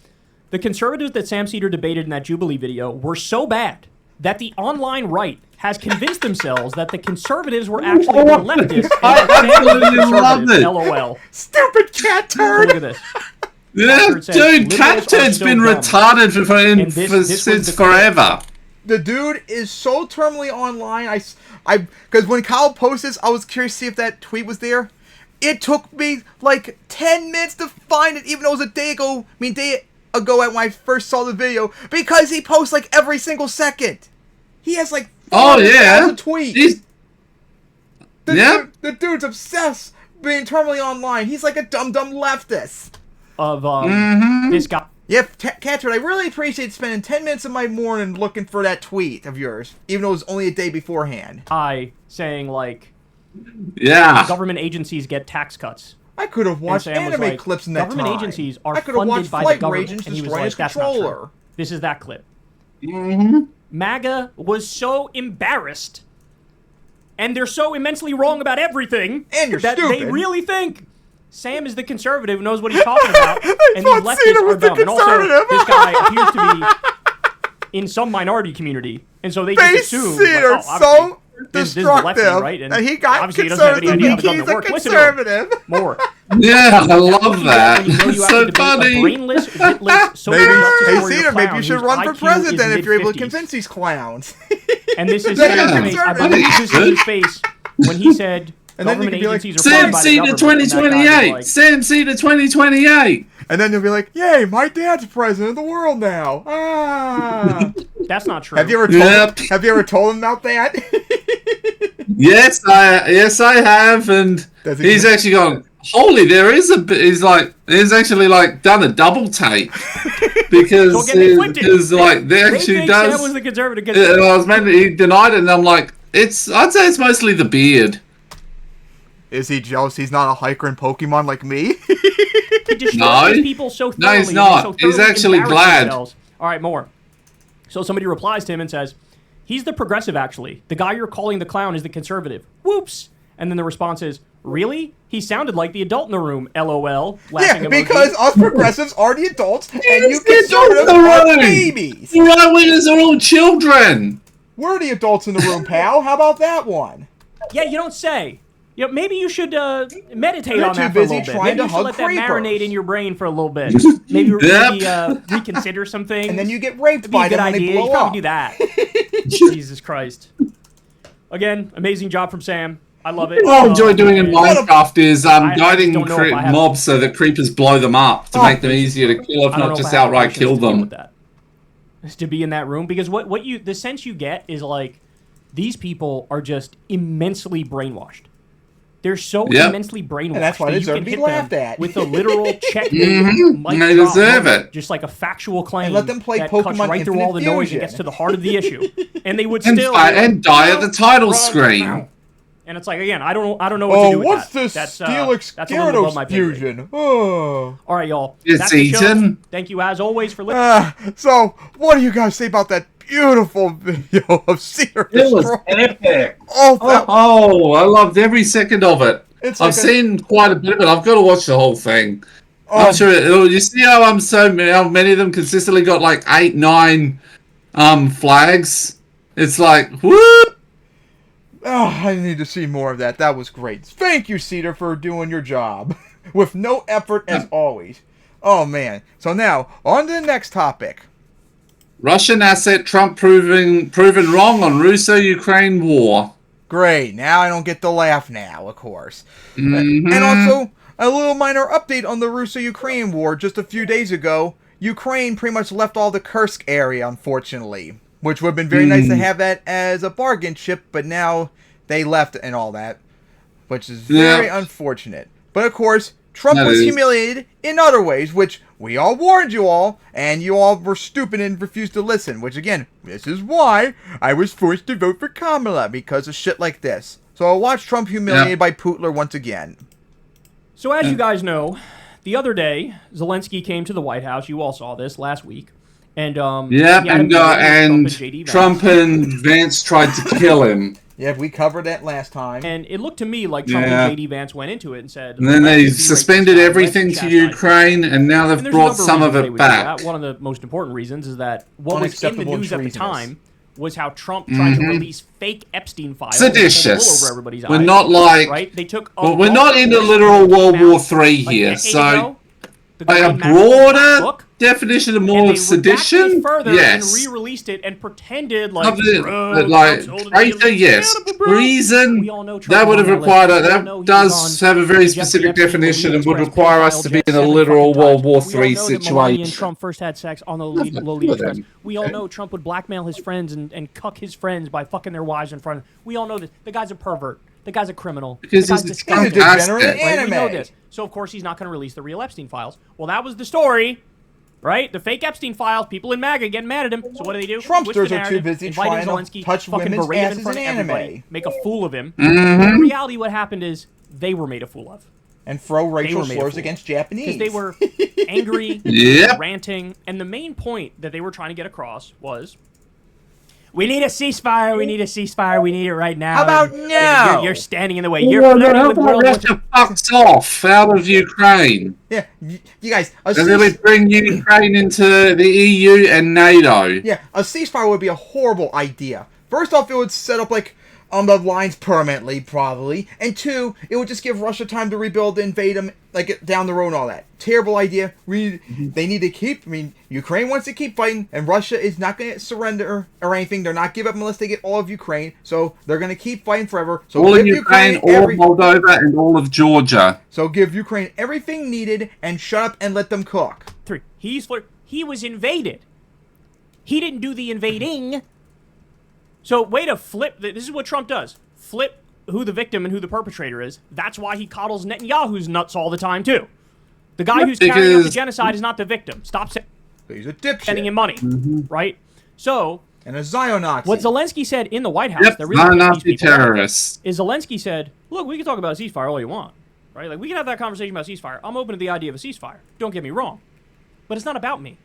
The conservatives that Sam Seder debated in that Jubilee video were so bad that the online right has convinced themselves that the conservatives were actually the leftists. I absolutely love it. LOL. Stupid cat turd. Look at this. Yeah, dude, Cat Turd's been retarded since forever. The dude is so terminally online. Because when Kyle posted this, I was curious to see if that tweet was there. It took me like 10 minutes to find it, even though it was a day ago when I first saw the video, because he posts like every single second. He has like 400,000 tweets. The dude's obsessed being terminally online. He's like a dumb leftist. Of this guy. Yeah, Catherine, I really appreciate spending 10 minutes of my morning looking for that tweet of yours, even though it was only a day beforehand. Saying like, yeah, government agencies get tax cuts. I could have watched anime clips in that government time. agencies are I could have watched funded by Flight the government, Rage and he was destroying like, his "That's not controller." true." This is that clip. MAGA was so embarrassed, and they're so immensely wrong about everything, and that stupid. they really think Sam is the conservative who knows what he's talking about, and these thought Cena leftists was are the dumb. And also, conservative. this guy appears to be in some minority community, and so they just assume, Cena like, so this is the lefty, destructive right? And that he got obviously he doesn't have any idea how the conservative. government He's works. a Listen to him. conservative. More. Yeah, I love that. You know you It's have so to debate funny. a brainless, witless, social Maybe, justice hey, warrior Cena, maybe clown you should whose run for IQ president is if you're able to mid-50s. convince these clowns. And this is Then Sam's you're face. I conservative. believe this is his face when he said And then you government can be like, agencies are funded Sam by the Cena government. And that guy 2028. was Sam Cena 2028. And then you'll be like, yay, my dad's president of the world now. Ah. That's not true. Have you ever told him about that? Yes, I have, and he's actually gone. Holy, he's actually like done a double take because like they actually think does. Sam was the conservative. And I was meant he denied it, and I'm like, I'd say it's mostly the beard. Is he jealous he's not a hiker in Pokemon like me? He destroys people so thoroughly. No, he's not. He's actually glad. All right, more. So somebody replies to him and says, he's the progressive, actually. The guy you're calling the clown is the conservative. Whoops. And then the response is, really? He sounded like the adult in the room, LOL. Yeah, because us progressives are the adults, and you the conservatives adults in the are room. babies. The right-wingers are all children. We're the adults in the room, pal. How about that one? Yeah, you don't say. You know, maybe you should meditate You're on too that for a busy little bit. trying Maybe to you should hug let that creepers. marinate in your brain for a little bit. Maybe reconsider some things. And then you get raped It'd be by a good them when they idea. blow You probably up. do that. Jesus Christ. Again, amazing job from Sam. I love it. What I enjoy doing in and- Minecraft is I guiding don't know if I have- mobs so that creepers blow them up to make them easier to kill, if I don't know not if just I have outright patience kill to deal them. with that. Is to be in that room, because the sense you get is like these people are just immensely brainwashed. They're so immensely brainwashed. And that's why they that you deserve can to be hit them laughed at. with a literal check. They deserve it. Just like a factual claim. And let them play that cuts Pokemon right through all the Infinite noise and Fusion. gets to the heart of the issue. And they would And still die at the title screen. And it's like, again, I don't know what to do with what's that. this That's Steelix that's a little above my pay grade. fusion? Oh. All right, y'all. It's That's the show. eaten. Thank you as always for listening. So, what do you guys say about that beautiful video of Seder It was destroying? epic. Oh, I loved every second of it. It's I've like seen quite a bit of it. I've got to watch the whole thing. I'm sure. You see how how many of them consistently got like 8, 9 flags? It's like, whoo! Oh, I need to see more of that. That was great. Thank you, Seder, for doing your job. With no effort, as always. Oh, man. So now, on to the next topic. Russian asset Trump proven wrong on Russo-Ukraine war. Great. Now I don't get to laugh now, of course. Mm-hmm. And also, a little minor update on the Russo-Ukraine war. Just a few days ago, Ukraine pretty much left all the Kursk area, unfortunately. Which would have been very nice to have that as a bargain chip, but now they left and all that. Which is very unfortunate. But of course, Trump was humiliated in other ways, which we all warned you all, and you all were stupid and refused to listen. Which again, this is why I was forced to vote for Kamala, because of shit like this. So I'll watch Trump humiliated by Putler once again. So as you guys know, the other day, Zelensky came to the White House. You all saw this last week. And Trump and Vance tried to kill him. Yeah, we covered that last time. And it looked to me like Trump and J.D. Vance went into it and said... And then they suspended everything to Ukraine, and now they've brought some of it back. One of the most important reasons is that what was in the news at the time was how Trump tried to release fake Epstein files. Seditious. Over everybody's We're eyes, not like... Right? They took we're not in the literal World War III here, so... By a broader definition of more sedition, yes. And re-released it and pretended like traitor, yes. Treason, that would have required that does have a very specific definition and would require us to be in a literal World War III situation. Trump first had sex on the Lolita Express. We all know Trump would blackmail his friends and cuck his friends by fucking their wives in front of them. We all know this. The guy's a pervert. The guy's a criminal. Because the guy's he's a degenerate anime. We know this. So, of course, he's not going to release the real Epstein files. Well, that was the story, right? The fake Epstein files, people in MAGA getting mad at him. So what do? Trumpsters are too busy trying to touch women's asses in anime. Make a fool of him. In reality, what happened is they were made a fool of. And throw racial slurs against Japanese. Because they were angry, ranting, and the main point that they were trying to get across was... We need a ceasefire. We need a ceasefire. We need it right now. How about now? You're standing in the way. You're flirting with World War II. Fucks off out of Ukraine. Yeah, you guys. And then we bring Ukraine into the EU and NATO. Yeah, a ceasefire would be a horrible idea. First off, it would set up like the lines permanently, probably, and two, it would just give Russia time to rebuild, invade them, like down the road and all that. Terrible idea. They need to keep. I mean, Ukraine wants to keep fighting, and Russia is not going to surrender or anything. They're not give up unless they get all of Ukraine. So they're going to keep fighting forever. So all of Ukraine, all of Moldova, and all of Georgia. So give Ukraine everything needed and shut up and let them cook. 3. He was invaded. He didn't do the invading. So, way to flip. This is what Trump does. Flip who the victim and who the perpetrator is. That's why he coddles Netanyahu's nuts all the time, too. The guy who's carrying out the genocide is not the victim. Stop he's a dipshit. Sending him money, right? So... And a Zionazi. What Zelensky said in the White House... Zionazi terrorists. Is Zelensky said, look, we can talk about a ceasefire all you want, right? Like, we can have that conversation about ceasefire. I'm open to the idea of a ceasefire. Don't get me wrong. But it's not about me.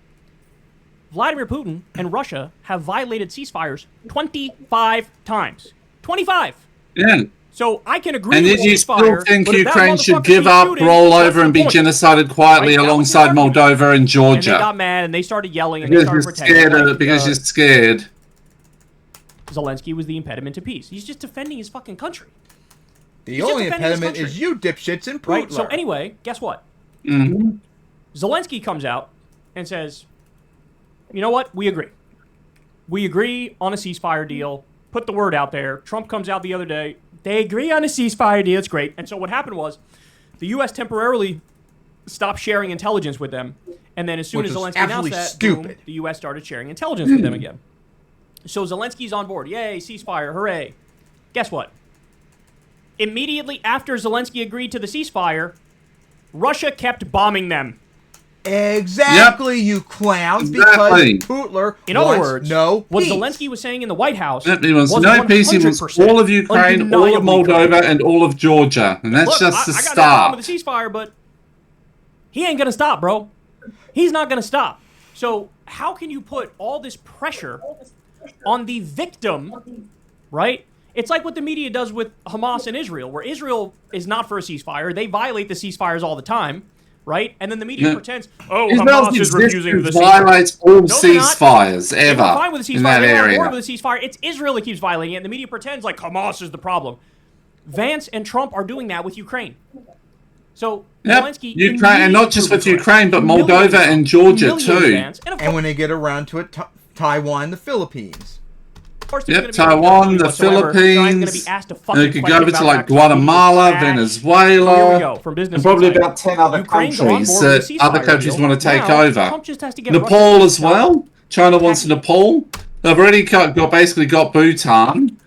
Vladimir Putin and Russia have violated ceasefires 25 times. 25! Yeah. So I can agree with ceasefire. And did you still think Ukraine should give up, roll over, and be genocided quietly alongside Moldova and Georgia? And they got mad and they started yelling and they started pretending. Because you're scared. Zelensky was the impediment to peace. He's just defending his fucking country. The only impediment is you dipshits and Putler. Right? So anyway, guess what? Zelensky comes out and says... You know what? We agree. We agree on a ceasefire deal. Put the word out there. Trump comes out the other day. They agree on a ceasefire deal. It's great. And so what happened was the U.S. temporarily stopped sharing intelligence with them. And then as soon as Zelensky announced that, boom, the U.S. started sharing intelligence with them again. So Zelensky's on board. Yay, ceasefire. Hooray. Guess what? Immediately after Zelensky agreed to the ceasefire, Russia kept bombing them. Exactly, you clowns, because Putler in other words, what peace. Zelensky was saying in the White House was no peace. It was all of Ukraine, all of Moldova, and all of Georgia. And that's just the start. I got no problem with the ceasefire, but he ain't going to stop, bro. He's not going to stop. So how can you put all this pressure on the victim, right? It's like what the media does with Hamas and Israel, where Israel is not for a ceasefire. They violate the ceasefires all the time. right? And then the media pretends, Israel's Hamas is refusing the existence violates all No, they're not. ceasefires They were ever fine with the ceasefire. in that They were on area. board with the ceasefire. It's Israel that keeps violating it, and the media pretends like Hamas is the problem. Vance and Trump are doing that with Ukraine. So Zelensky, Ukraine, and not just with Ukraine, but Moldova and Georgia too. And when they get around to it, Taiwan, the Philippines. Yep, Taiwan, the Philippines. They could go over to like Guatemala, Venezuela, Here we go, from business and probably insight. about 10 other Ukraine's on countries board with that the other ceasefire countries deal. want to take Now, over. Trump just has to get Nepal Russia as well. China wants Nepal. They've already basically got Bhutan.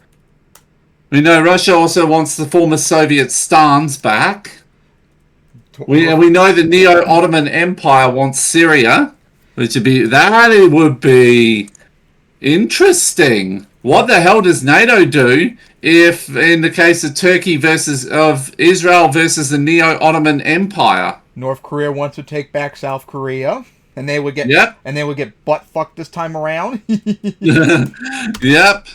We know Russia also wants the former Soviet stans back. We know the Neo-Ottoman Empire wants Syria, which would be interesting. What the hell does NATO do if, in the case of Israel versus the Neo-Ottoman Empire? North Korea wants to take back South Korea, and they would get butt fucked this time around. Yep.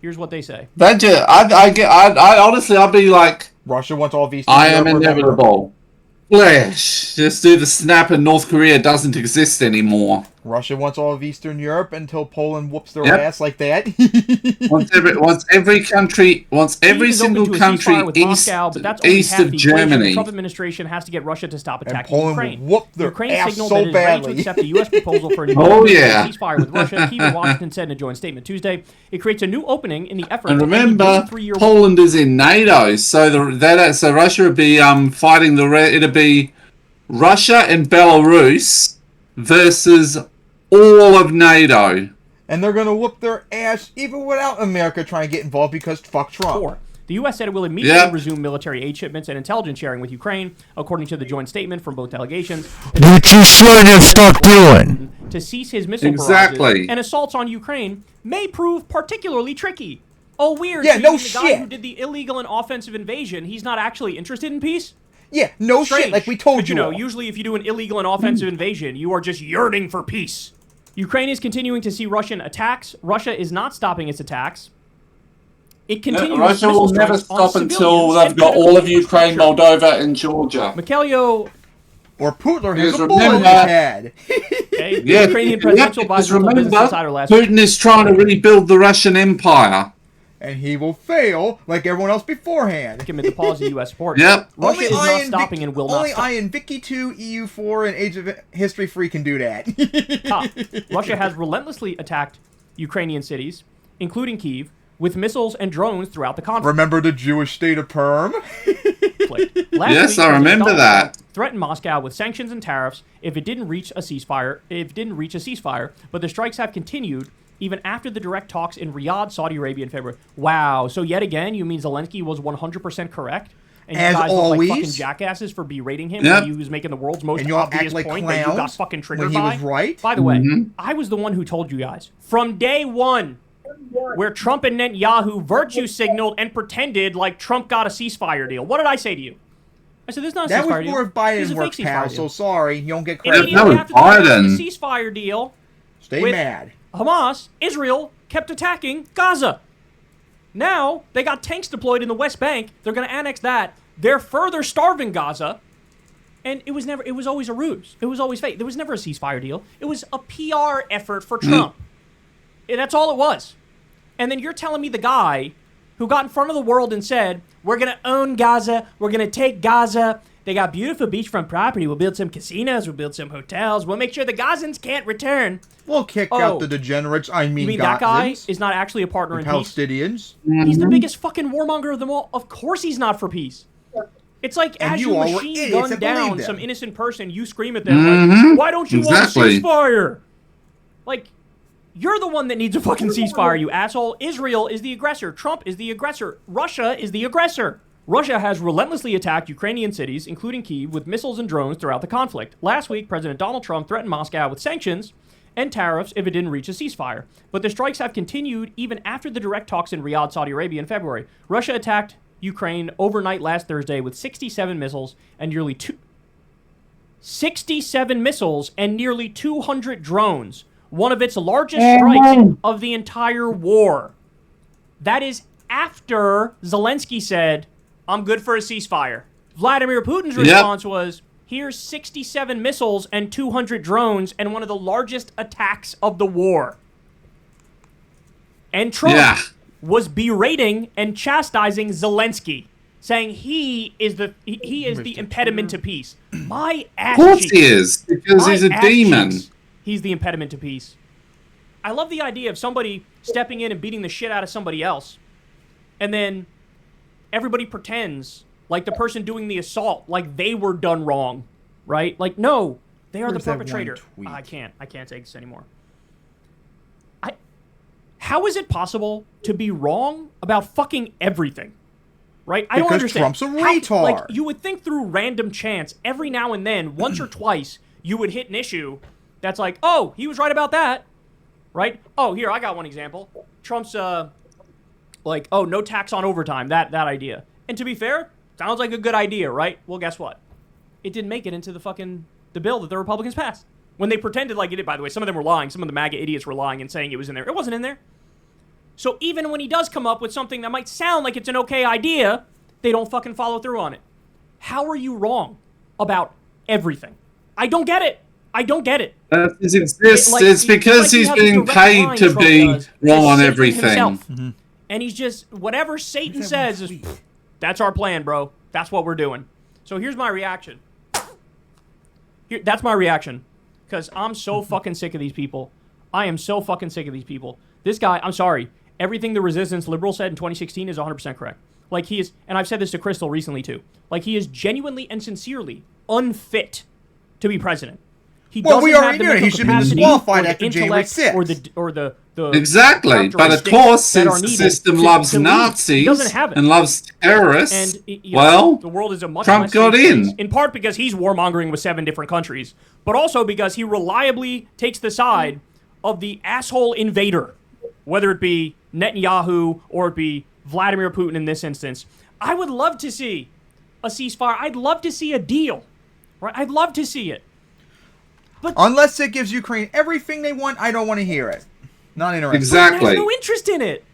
Here's what they say. I honestly, I'd be like, Russia wants all Eastern I Europe, am inevitable. Flesh. Just do the snap and North Korea doesn't exist anymore. Russia wants all of Eastern Europe until Poland whoops their ass like that. once every single country east of Germany. The Trump administration has to get Russia to stop attacking Poland Ukraine. whoop their Ukraine ass signaled so that it is ready to badly. accept the U.S. proposal for a new ceasefire with Russia. Kyiv and Washington said in a joint statement Tuesday, it creates a new opening in the effort. And to end remember, the 3-year Poland is in NATO, so Russia would be fighting it'd be Russia and Belarus versus all of NATO. And they're going to whoop their ass even without America trying to get involved because fuck Trump. The U.S. said it will immediately resume military aid shipments and intelligence sharing with Ukraine, according to the joint statement from both delegations. Which you should have stopped doing. To cease his missile barrages and assaults on Ukraine may prove particularly tricky. Oh, weird. Yeah, no the guy who did the illegal and offensive invasion, he's not actually interested in peace? Yeah, no Strange. shit, like we told you. Usually if you do an illegal and offensive invasion, you are just yearning for peace. Ukraine is continuing to see Russian attacks. Russia is not stopping its attacks. It continues. Russia will never stop until they've got all of Ukraine, Moldova, and Georgia. Mikhailo or Putin has because a bullet in his head. Okay, the Ukrainian presidential advisor told Business Insider last week. Putin is trying to rebuild the Russian Empire. And he will fail like everyone else beforehand. Amid the pause of U.S. support. Yep. Russia is not stopping and will not stop. Only Vicky 2, EU4, and Age of History 3 can do that. Russia has relentlessly attacked Ukrainian cities, including Kyiv, with missiles and drones throughout the conflict. Remember the Jewish state of Perm? Yes, I remember that. Threatened Moscow with sanctions and tariffs if it didn't reach a ceasefire. But the strikes have continued even after the direct talks in Riyadh, Saudi Arabia in February. Wow. So yet again, you mean Zelensky was 100% correct? And you guys look like fucking jackasses for berating him when he was making the world's most obvious point that you got fucking triggered by. Was right. By the way, I was the one who told you guys from day one where Trump and Netanyahu virtue signaled and pretended like Trump got a ceasefire deal. What did I say to you? I said, "This is not a ceasefire deal." That was more of Biden's work, pal. So sorry, you don't get credit. Immediately after the ceasefire deal, stay mad. Hamas, Israel kept attacking Gaza. Now they got tanks deployed in the West Bank. They're going to annex that. They're further starving Gaza. And it was always a ruse. It was always fake. There was never a ceasefire deal. It was a PR effort for Trump. That's all it was. And then you're telling me the guy who got in front of the world and said, we're going to own Gaza. We're going to take Gaza. They got beautiful beachfront property. We'll build some casinos. We'll build some hotels. We'll make sure the Gazans can't return. We'll kick out the degenerates. I mean, you mean that guy is not actually a partner in Palestinians? Peace? He's the biggest fucking warmonger of them all. Of course he's not for peace. It's like as you machine gun down some innocent person, you scream at them like, why don't you want a ceasefire? Like, you're the one that needs a fucking ceasefire, you asshole. Israel is the aggressor. Trump is the aggressor. Russia is the aggressor. Russia has relentlessly attacked Ukrainian cities, including Kyiv, with missiles and drones throughout the conflict. Last week, President Donald Trump threatened Moscow with sanctions and tariffs if it didn't reach a ceasefire. But the strikes have continued even after the direct talks in Riyadh, Saudi Arabia in February. Russia attacked Ukraine overnight last Thursday with 67 missiles and nearly 200 drones, one of its largest strikes of the entire war. That is after Zelensky said, I'm good for a ceasefire. Vladimir Putin's response was, here's 67 missiles and 200 drones and one of the largest attacks of the war. And Trump was berating and chastising Zelensky, saying he is the impediment to peace. My ass Of course cheeks. he is, because he's a My ass demon. cheeks. He's the impediment to peace. I love the idea of somebody stepping in and beating the shit out of somebody else, and then everybody pretends like the person doing the assault, like they were done wrong, right? Like, no, they are the perpetrator. I can't take this anymore. How is it possible to be wrong about fucking everything? Right? I don't Because understand. Trump's a retard. Like, you would think through random chance, every now and then, once or twice, you would hit an issue that's like, oh, he was right about that. Right? Oh, here, I got one example. Trump's, like, oh, no tax on overtime, that idea. And to be fair, sounds like a good idea, right? Well, guess what? It didn't make it into the bill that the Republicans passed. When they pretended like it did, by the way, some of them were lying. Some of the MAGA idiots were lying and saying it was in there. It wasn't in there. So even when he does come up with something that might sound like it's an okay idea, they don't fucking follow through on it. How are you wrong about everything? I don't get it. I don't get it. It's because he's being paid to be wrong on everything. And he's just, whatever Satan says, is, that's our plan, bro. That's what we're doing. So here's my reaction. That's my reaction. Because I'm so fucking sick of these people. I am so fucking sick of these people. This guy, I'm sorry. Everything the resistance liberal said in 2016 is 100% correct. Like, he is, and I've said this to Crystal recently too, like, he is genuinely and sincerely unfit to be president. He doesn't we have already the knew it. mental He should be capacity disqualified or the after January intellect 6th. or the Exactly, but of course, since the system loves Nazis and loves terrorists, well, the world is a much Trump less got safe in. place, in part because he's warmongering with 7 different countries, but also because he reliably takes the side of the asshole invader, whether it be Netanyahu or it be Vladimir Putin in this instance. I would love to see a ceasefire. I'd love to see a deal, right? I'd love to see it. But unless it gives Ukraine everything they want, I don't want to hear it. Not interested. Exactly. But he has no interest in it.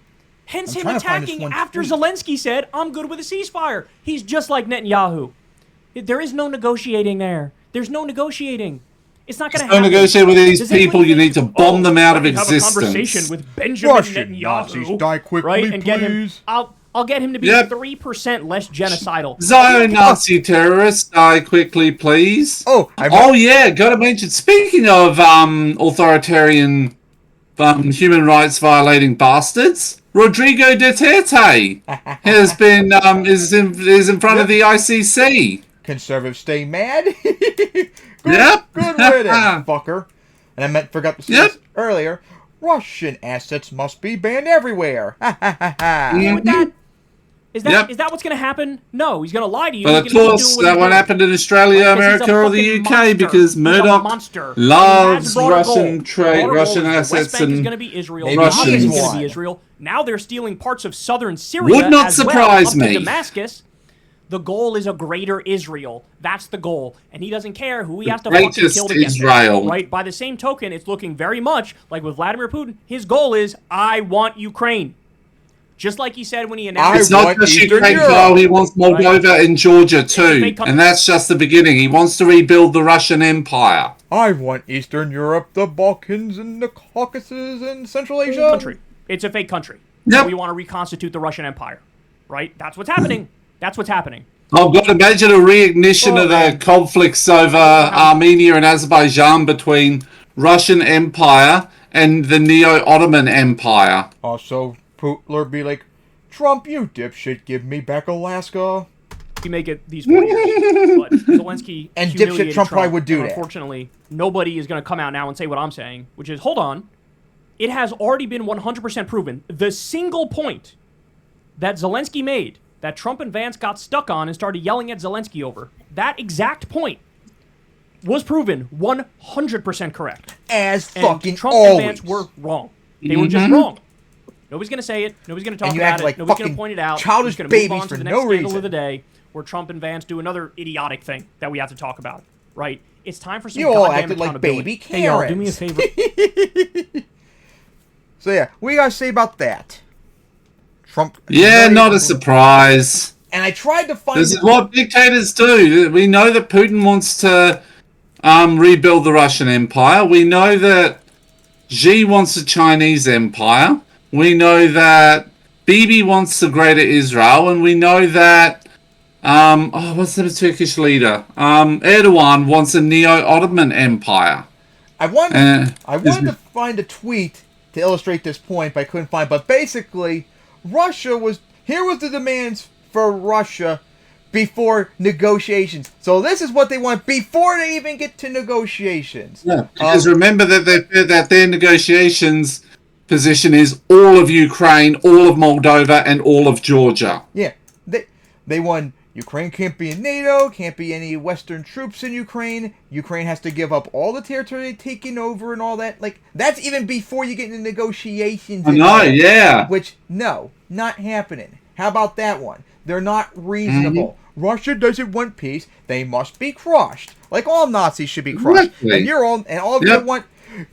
Hence him attacking after Zelensky said, I'm good with a ceasefire. He's just like Netanyahu. There is no negotiating there. There's no negotiating. It's not going to happen. Don't negotiate with these people. You need to bomb them out of existence. Have a conversation with Benjamin Russian Netanyahu, Nazis, die quickly, right? And get him. please. I'll get him to be 3% less genocidal. Zion Nazi terrorists, die quickly, please. Oh, yeah, got to mention. Speaking of authoritarian, human rights violating bastards, Rodrigo Duterte has been is in front of the ICC. Conservatives stay mad. Good riddance, fucker. And I forgot to say this earlier. Russian assets must be banned everywhere. With that, is that what's going to happen? No, he's going to lie to you. But of course, that won't happen in Australia, America, or the UK because Murdoch loves Russian trade, Russian assets, West Bank is and going to be Israel. Russians. Is going to be Israel. Now they're stealing parts of southern Syria. Would not as surprise well, up me. to Damascus. The goal is a greater Israel. That's the goal. And he doesn't care who he has to fucking kill to get there. Right? By the same token, it's looking very much like with Vladimir Putin, his goal is, I want Ukraine. Just like he said when he announced... It's not just Ukraine, Carl. He wants Moldova and Georgia too. And that's just the beginning. He wants to rebuild the Russian Empire. I want Eastern Europe, the Balkans, and the Caucasus, and Central Asia. Country. It's a fake country. Yep. We want to reconstitute the Russian Empire. Right? That's what's happening. That's what's happening. Oh God, imagine a reignition of the conflicts over Armenia and Azerbaijan between Russian Empire and the Neo-Ottoman Empire. Also, Putin be like, Trump, you dipshit, give me back Alaska. You make it these 4 years. But Zelensky and dipshit Trump probably would do that. Unfortunately, nobody is going to come out now and say what I'm saying, which is, hold on. It has already been 100% proven. The single point that Zelensky made that Trump and Vance got stuck on and started yelling at Zelensky over, that exact point was proven 100% correct. And fucking Trump always. And Vance were wrong. They were just wrong. Nobody's going to say it. Nobody's going to talk about it. Like Nobody's going to point it out. Childish going to move babies on to for the next no scandal reason. of the day where Trump and Vance do another idiotic thing that we have to talk about. Right? It's time for some you all goddamn acted like accountability. baby Hey, y'all, do me a Karens. favor. So yeah, what do you guys say about that? Trump. Yeah, not a surprise. And I tried to find... This is what dictators do. We know that Putin wants to rebuild the Russian Empire. We know that Xi wants a Chinese empire. We know that Bibi wants the Greater Israel. And we know that... what's the Turkish leader? Erdogan wants a Neo-Ottoman empire. I wanted to find a tweet to illustrate this point, but I couldn't find. But basically, here was the demands for Russia before negotiations. So this is what they want before they even get to negotiations. Yeah, because remember that their negotiations position is all of Ukraine, all of Moldova, and all of Georgia. Yeah, they want Ukraine can't be in NATO, can't be any Western troops in Ukraine. Ukraine has to give up all the territory they've taken over and all that. Like, that's even before you get into negotiations. I know, yeah. Which, no, not happening. How about that one? They're not reasonable. Mm-hmm. Russia doesn't want peace. They must be crushed. Like all Nazis should be crushed. Exactly. And all of you want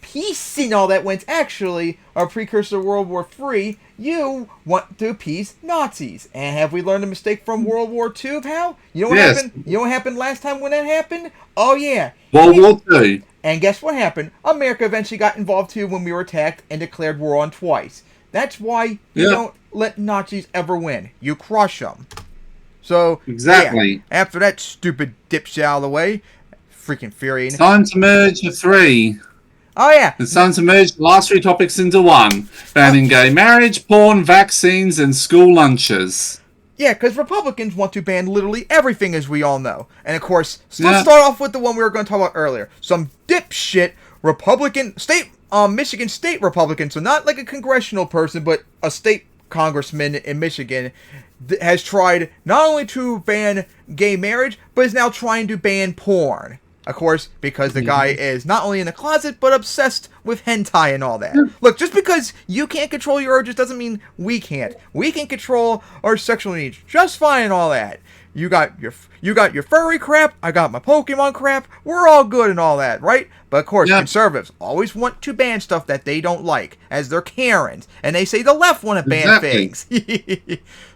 peace and all that, when it's actually a precursor to World War III. You want to appease Nazis. And have we learned a mistake from World War II, pal? You know what happened? You know what happened last time when that happened? Oh, yeah. World War II. And guess what happened? America eventually got involved, too, when we were attacked and declared war on twice. That's why you don't let Nazis ever win. You crush them. So, exactly. After that stupid dipshit out of the way, freaking infuriating. It's time to merge the three. Oh, yeah. It's time to merge the last three topics into one. Banning gay marriage, porn, vaccines, and school lunches. Yeah, because Republicans want to ban literally everything, as we all know. And, of course, let's start off with the one we were going to talk about earlier. Some dipshit Republican, Michigan State Republican, so not like a congressional person, but a state congressman in Michigan, has tried not only to ban gay marriage, but is now trying to ban porn. Of course, because the guy is not only in the closet, but obsessed with hentai and all that. Look, just because you can't control your urges doesn't mean we can't. We can control our sexual needs just fine and all that. You got your furry crap, I got my Pokemon crap, we're all good and all that, right? But of course, conservatives always want to ban stuff that they don't like, as they're Karens, and they say the left want to ban things.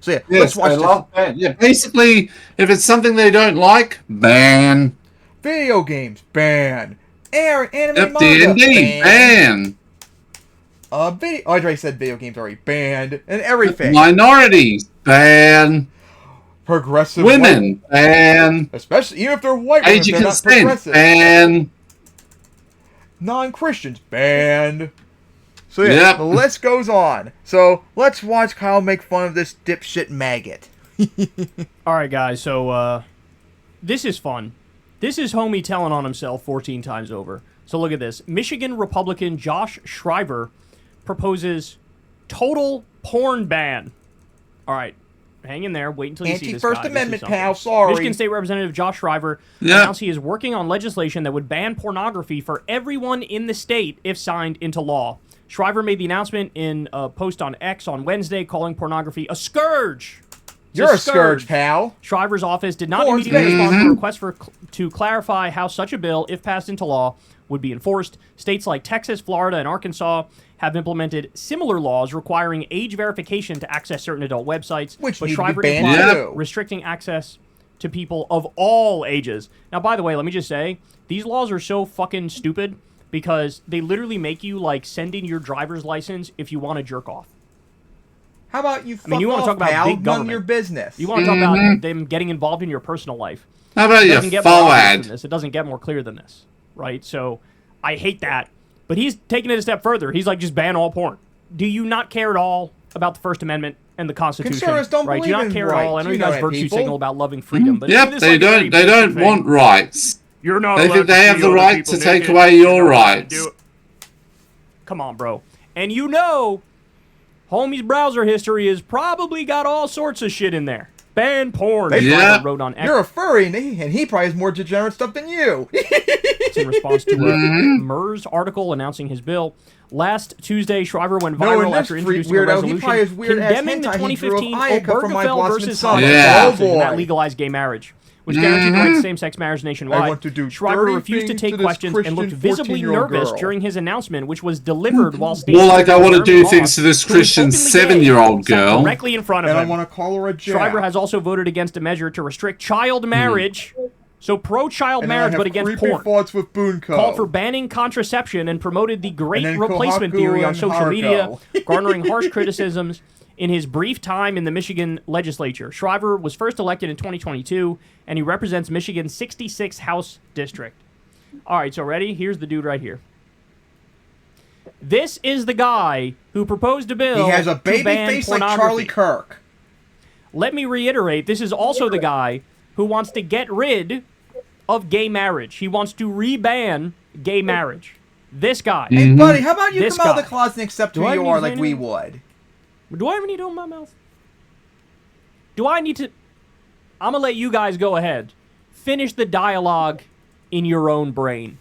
So yeah, let's watch this. Yeah, basically, if it's something they don't like, ban. Video games, ban. Anime manga, D&D, ban. Andre said video games already banned, and everything. Minorities, ban. Progressive women, ban. Especially, even if they're white women, they're not progressive. Ban. Non-Christians, banned. So yeah, the list goes on. So let's watch Kyle make fun of this dipshit maggot. Alright guys, so this is fun. This is homie telling on himself 14 times over. So look at this. Michigan Republican Josh Shriver proposes total porn ban. All right. Hang in there. Wait until you see this guy. Anti-First Amendment, pal. Sorry. Michigan State Representative Josh Shriver announced he is working on legislation that would ban pornography for everyone in the state if signed into law. Shriver made the announcement in a post on X on Wednesday, calling pornography a scourge. You're a scourge, pal. Shriver's office did not immediately respond to a request to clarify how such a bill, if passed into law, would be enforced. States like Texas, Florida, and Arkansas have implemented similar laws requiring age verification to access certain adult websites, which but need Shriver to be banned too. Restricting access to people of all ages. Now, by the way, let me just say, these laws are so fucking stupid because they literally make you, like, send in your driver's license if you want to jerk off. How about you you want to talk about big government. None your business. You want to talk about them getting involved in your personal life. How about your forward? It doesn't get more clear than this, right? So I hate that. But he's taking it a step further. He's like, just ban all porn. Do you not care at all about the First Amendment and the Constitution? Conservatives don't right? believe Do you not care at all? I know you guys virtue people. signal about loving freedom, but they don't want rights. You're not. They think they have the right to take away your rights. Come on, bro. And you know, homie's browser history has probably got all sorts of shit in there. Ban porn. Wrote on X. You're a furry, and he probably has more degenerate stuff than you. It's in response to Murr's article announcing his bill. Last Tuesday, Shriver went viral after introducing a resolution condemning the 2015 Obergefell versus that legalized gay marriage, which guaranteed the right to same-sex marriage nationwide. I want to do Shriver dirty refused to things take to this questions and looked Christian visibly 14-year-old nervous girl. during his announcement, which was delivered while stating More like I want to do Boss, things to this who was Christian openly gay, 7-year-old sat girl. directly in front of And I him. want to call her a jack. Shriver has also voted against a measure to restrict child marriage. So pro-child And then I marriage, have but against creepy porn. thoughts with Boonco. Called for banning contraception and promoted the great And then replacement Kohaku theory on and social Haruko. media, garnering harsh criticisms in his brief time in the Michigan legislature. Shriver was first elected in 2022, and he represents Michigan's 66th House District. All right, so ready? Here's the dude right here. This is the guy who proposed a bill He has a to baby ban face like pornography. Charlie Kirk. Let me reiterate, this is also the guy who wants to get rid of gay marriage. He wants to re-ban gay marriage. This guy. Hey, buddy, how about you This come out of guy. the closet and accept Do who I you need are to say like we anything? would? Do I even need to open my mouth? Do I need to... I'm going to let you guys go ahead. Finish the dialogue in your own brain.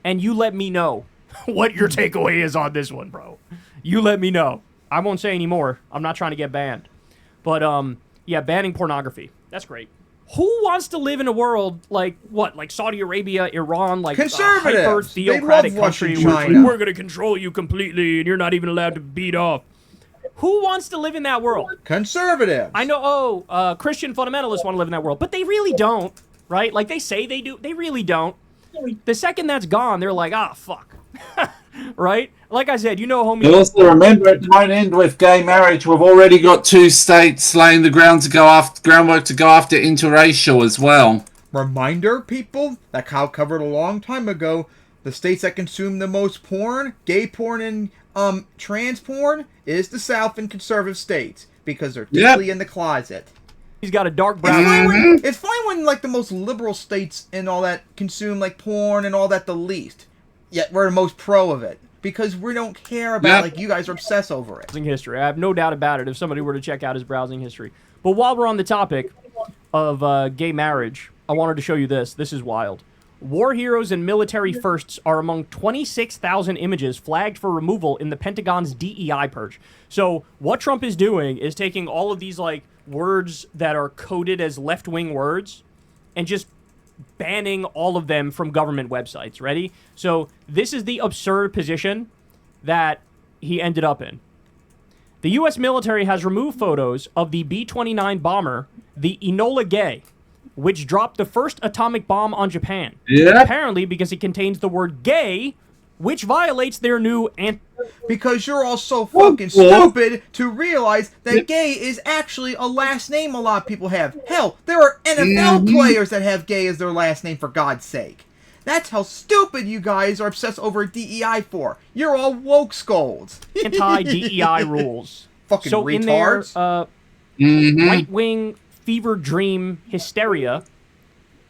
And you let me know what your takeaway is on this one, bro. You let me know. I won't say any more. I'm not trying to get banned. But, yeah, banning pornography. That's great. Who wants to live in a world like, what, like Saudi Arabia, Iran, like Conservatives. hyper-theocratic They love Russia country and where it's like, China. we're going to control you completely and you're not even allowed to beat off? Who wants to live in that world? Conservatives. I know, Christian fundamentalists want to live in that world, but they really don't, right? Like, they say they do. They really don't. The second that's gone, they're like, ah, fuck. Right? Like I said, you know, homie. You also remember it won't end with gay marriage. We've already got 2 states laying the groundwork to go after interracial as well. Reminder, people, that Kyle covered a long time ago. The states that consume the most porn, gay porn and trans porn, is the South and conservative states because they're deeply in the closet. He's got a dark brown. It's fine when like the most liberal states and all that consume like porn and all that the least. Yet we're the most pro of it because we don't care about like you guys are obsessed over it. Browsing history. I have no doubt about it if somebody were to check out his browsing history. But while we're on the topic of gay marriage, I wanted to show you this. This is wild. War heroes and military firsts are among 26,000 images flagged for removal in the Pentagon's DEI purge. So what Trump is doing is taking all of these like words that are coded as left-wing words and just banning all of them from government websites. Ready? So this is the absurd position that he ended up in. The U.S. military has removed photos of the B-29 bomber, the Enola Gay, which dropped the first atomic bomb on Japan. Yeah. Apparently because it contains the word gay, which violates their new because you're all so fucking stupid to realize that gay is actually a last name a lot of people have. Hell, there are NFL players that have gay as their last name, for God's sake. That's how stupid you guys are obsessed over DEI for. You're all woke skulls. anti-DEI rules. Fucking so retards. in their right-wing fever dream hysteria,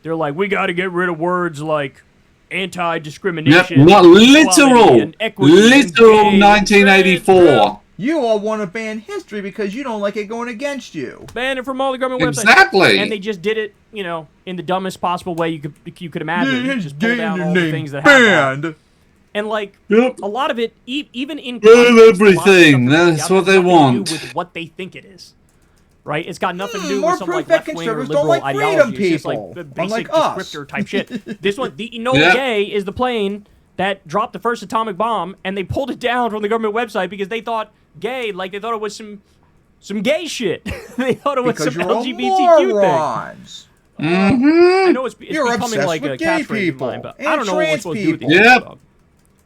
they're like, we got to get rid of words like anti-discrimination. Yep, not equality, literal. and equity, Literal and gay, 1984. You all want to ban history because you don't like it going against you. Ban it from all the government websites. Exactly. And they just did it, you know, in the dumbest possible way you could imagine. Yeah, just pull gay down in your all the name. things that have Banned. And like Yep. a lot of it, even in Ban context, a lot of everything. stuff That's what they nothing to want. do with what they think it is. Right? It's got nothing to do more with some proof like that left wing or conservatives don't liberal like freedom ideology. It's just people, like the basic unlike us. descriptor type shit. This one, the Enola Yeah. Gay, is the plane that dropped the first atomic bomb, and they pulled it down from the government website because they thought gay, like they thought it was some gay shit. They thought it was Because some you're all LGBTQ morons. thing. I know it's You're becoming obsessed like with a gay catchphrase of people mine, but and I don't know what we're trans supposed to do with these people. Yep. people. Dog.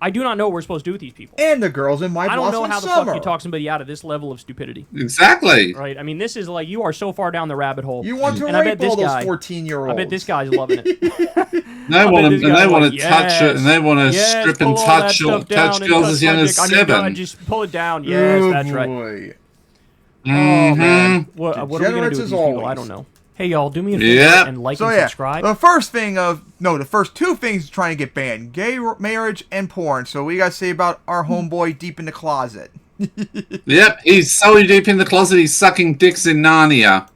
I do not know what we're supposed to do with these people. And the girls in My I don't Blossom know how the Summer. fuck you talk somebody out of this level of stupidity. Exactly. Right? I mean, this is like, you are so far down the rabbit hole. You want to and I rape bet this all those guy, 14-year-olds. I bet this guy's loving it. They want this to, and guy's they want like, to touch it, and they want to yes, strip pull and all that touch stuff down and girls touch as young my as dick. I mean, 7. just pull it down. Yes, that's right. Boy. Oh, man. Mm-hmm. What are we going to do with Degenerates these as people? always. I don't know. Hey, y'all, do me a favor Yep. and like So and yeah, subscribe. the first 2 things trying to get banned: gay marriage and porn. So what you gotta say about our homeboy deep in the closet? Yep, he's so deep in the closet, he's sucking dicks in Narnia.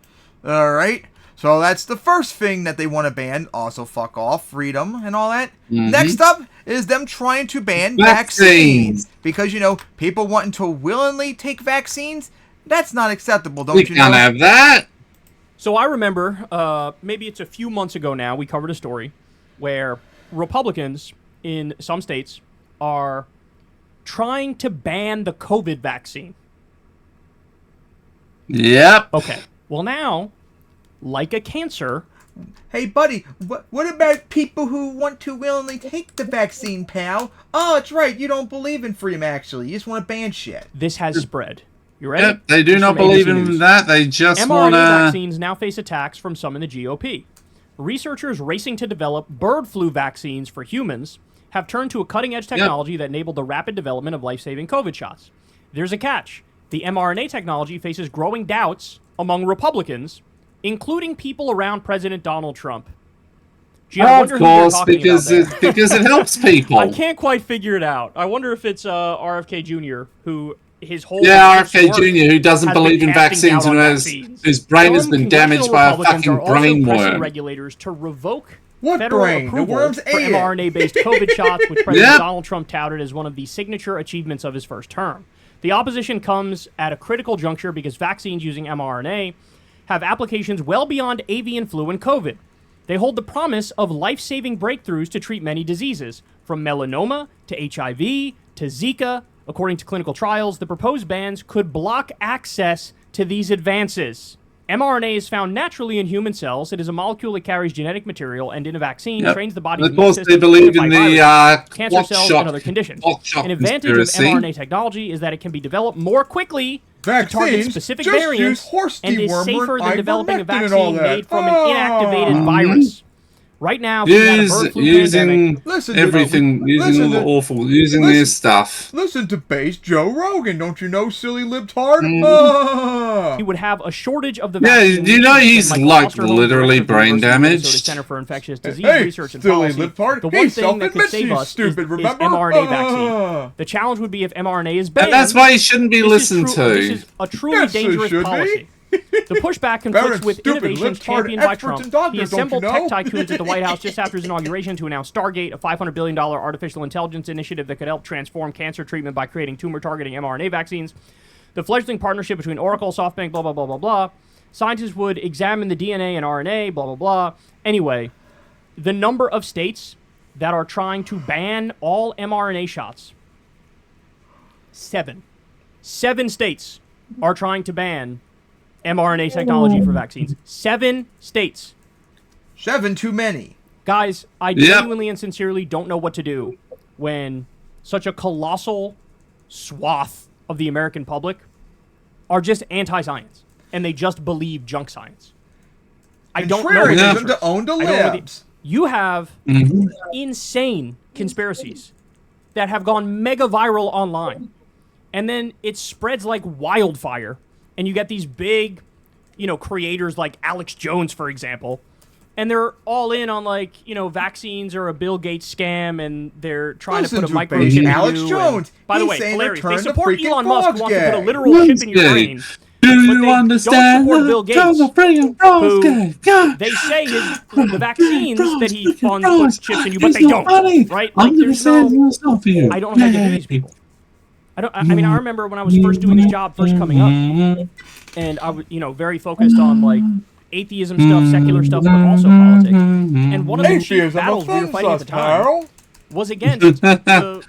All right. So that's the first thing that they want to ban. Also, fuck off, freedom, and all that. Next up is them trying to ban vaccines. Because, you know, people wanting to willingly take vaccines, that's not acceptable, don't We you know? can't have that. So I remember, maybe it's a few months ago now, we covered a story where Republicans in some states are trying to ban the COVID vaccine. Yep. Okay. Well, now, like a cancer... Hey, buddy, what about people who want to willingly take the vaccine, pal? Oh, it's right, you don't believe in freedom, actually. You just want to ban shit. This has spread. You ready? Yep, they do This not from believe ABC in News. that. They just mRNA want to... vaccines now face attacks from some in the GOP. Researchers racing to develop bird flu vaccines for humans have turned to a cutting-edge technology that enabled the rapid development of life-saving COVID shots. There's a catch. The mRNA technology faces growing doubts among Republicans, including people around President Donald Trump. Gee, I wonder Of who they're course, talking because about there. because it helps people. I can't quite figure it out. I wonder if it's RFK Jr., who his whole RFK work Jr., who doesn't has believe been in casting vaccines doubt and on whose vaccines. brain has Some been damaged by a congressional fucking Republicans are also pressing brainworm. regulators to revoke What federal brain? The approval worms for ate it. mRNA-based COVID shots, which President Yep. Donald Trump touted as one of the signature achievements of his first term. The opposition comes at a critical juncture because vaccines using mRNA have applications well beyond avian flu and COVID. They hold the promise of life-saving breakthroughs to treat many diseases, from melanoma to HIV to Zika. According to clinical trials, the proposed bans could block access to these advances. mRNA is found naturally in human cells. It is a molecule that carries genetic material, and in a vaccine, trains the body's Of course, immune they system to believe in fight the viruses, cancer clock cells, shot, and other conditions. clock shot An advantage of conspiracy. mRNA technology is that it can be developed more quickly to target Vaccines? specific Just variants use horse and is dewormer safer and than developing a ivermectin and all vaccine that. made from an inactivated virus. Right now, if we had a bird flu Using pandemic, Listen to everything, listen using all the to- awful, using listen- this stuff. Listen to base Joe Rogan. Don't you know, silly libtard? he would have a shortage of the Yeah, vaccine. do you know said he's, Michael like, Osterholm, literally director of the brain University of Minnesota damaged? Center for Infectious Disease Hey, Research and silly Policy. libtard. The He one thing that could self-admits save he's us stupid, is remember? mRNA vaccine. The challenge would be if mRNA is banned. And that's why he shouldn't be This is listened true- to. This is a truly Yes, it dangerous should be. policy. The pushback Better conflicts than with stupid innovations libtard championed by experts Trump. and doctors, He don't you assembled know? tech tycoons at the White House just after his inauguration to announce Stargate, a $500 billion artificial intelligence initiative that could help transform cancer treatment by creating tumor-targeting mRNA vaccines. The fledgling partnership between Oracle, SoftBank, blah, blah, blah, blah, blah. Scientists would examine the DNA and RNA, blah, blah, blah. Anyway, the number of states that are trying to ban all mRNA shots, 7. 7 states are trying to ban mRNA technology for vaccines. 7 states. 7 too many. Guys, I genuinely and sincerely don't know what to do when such a colossal swath of the American public are just anti-science and they just believe junk science. I don't know what the Contrarianism answer is. to own the I don't know what libs. You have insane conspiracies that have gone mega viral online, and then it spreads like wildfire, and you get these big, creators like Alex Jones, for example, and they're all in on vaccines are a Bill Gates scam, and they're trying to put a microchip in Alex you. Jones. And, by the He's way, saying hilarious. they're They turning the support freaking Elon Musk, who frogs wants to put a gay. literal chip in your brain. Do But you they understand? don't support Bill Gates, Turn the freaking frogs who gay. God. they say the vaccines that he funds frogs. put chips in you, but It's they not don't. funny. Right? I'm Like, gonna there's say no. it's not for you. I don't know how to get through these people. I mean, I remember when I was first doing this job, first coming up, and I was, very focused on atheism stuff, secular stuff, but also politics. And one of the chief Atheism battles we were offends fighting at us, the time Carl. was against the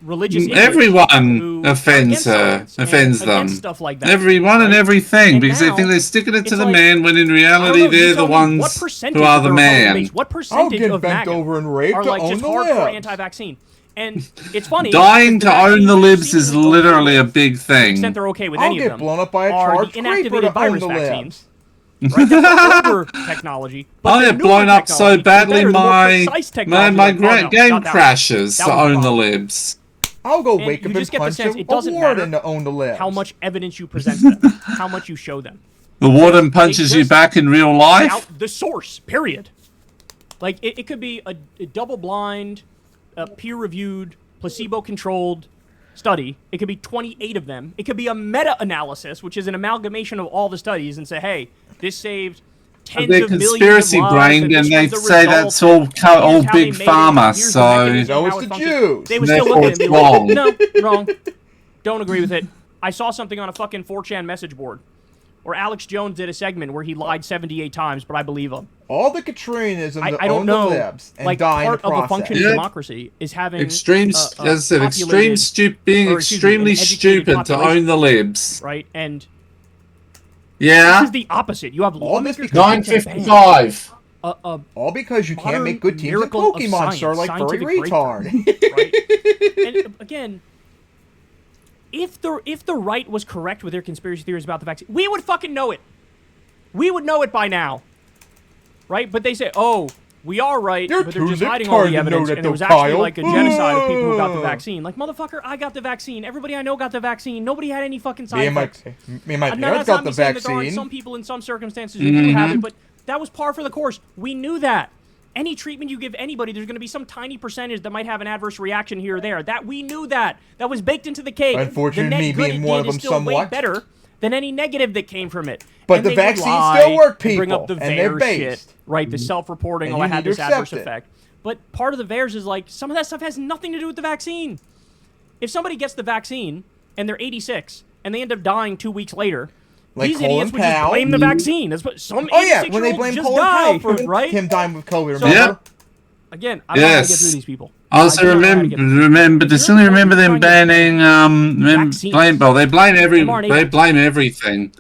religious idiots Everyone who are offends against her, science and offends them. against stuff like that. Everyone and right? everything, And because they now, think they're sticking it to it's the like, man, when in I reality don't know, you they're the tell me, ones what percentage who are of the Republican man. base, what I'll percentage get of bent MAGA over and raped are to like own just the hardcore libs. anti-vaccine? And it's funny. Dying because to own the vaccines libs is seem to be okay literally a with, big to the thing. extent they're okay with I'll any of get them, blown up by a are charged the creeper inactivated to own virus the vaccines. libs. Right? That's the older technology. But I'll the get newer blown up so technology, the badly better, the more my precise technology, my like, oh, no, game not that one. crashes That to was the own the problem. libs. I'll go And wake you up just and get the punch sense a it doesn't warden matter to own the libs. how much evidence you present to them, how much you show them. The warden They punches you just back in real life. doubt the source, period. Like, it could be a double-blind, peer-reviewed, placebo-controlled study. It could be 28 of them. It could be a meta-analysis, which is an amalgamation of all the studies, and say, hey, this saved tens They're of millions of conspiracy lives, brained, this and they was the say result, that's all here's how they big made it, pharma. here's the So mechanism, No, how it's it the functions. Jews. They would still Therefore look at it and be it's wrong. like, no, wrong. Don't agree with it. I saw something on a fucking 4chan message board Or Alex Jones did a segment where he lied 78 times, but I believe him. All the Katrinians and I don't know. the libs and Like, die in the part of a process. functioning democracy is having extreme, a as I said, populated- being or, excuse me, extremely an educated stupid to population, own the libs. right? And Yeah. this is the opposite. You have lawmakers 955. All because you can't modern make good teams in miracle of Pokemon, sir, science, like furry scientific retard. Right? And again, if the right was correct with their conspiracy theories about the vaccine, we would fucking know it. We would know it by now, right? But they say, oh, we are right, but they're just hiding all the evidence, and there was actually like a genocide of people who got the vaccine. Like, motherfucker, I got the vaccine. Everybody I know got the vaccine. Nobody had any fucking side effects. Me and my Now, parents that's not got the me saying that there aren't vaccine. some people in some circumstances who do have it, but that was par for the course. We knew that. Any treatment you give anybody, there's going to be some tiny percentage that might have an adverse reaction here or there. That we knew that. That was baked into the cake. Unfortunately, the net me good being it one did of is them still way somewhat. better than any negative that came from it. But And the they would vaccines lie still work, and bring up people, the and they're VAERS based. shit, right? The self-reporting, And oh, I you had need this to adverse accept it. effect. But part of the VAERS is like, some of that stuff has nothing to do with the vaccine. If somebody gets the vaccine and they're 86 and they end up dying 2 weeks later, Like these Colin idiots would just Powell. blame the vaccine. That's what some Oh yeah, when they 86-year-olds blame just Colin die, Powell for right? him dying with COVID, So- remember? Again, I don't know how to get through these people. I also distinctly remember them banning, they blame everything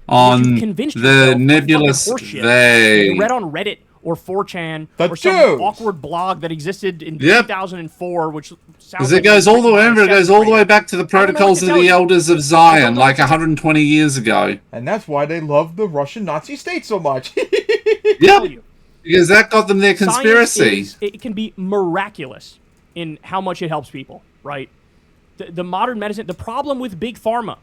on the nebulous they. You read on Reddit or 4chan The or some Jews. awkward blog that existed in Yep. 2004, which sounds Because like it goes all the way, remember, it goes all the way back to the I don't know what protocols to of tell the you. elders of Zion, like 120 years ago. And that's why they love the Russian Nazi state so much. Yeah, because that got them their Science conspiracy. it can be miraculous in how much it helps people, right? The modern medicine, the problem with big pharma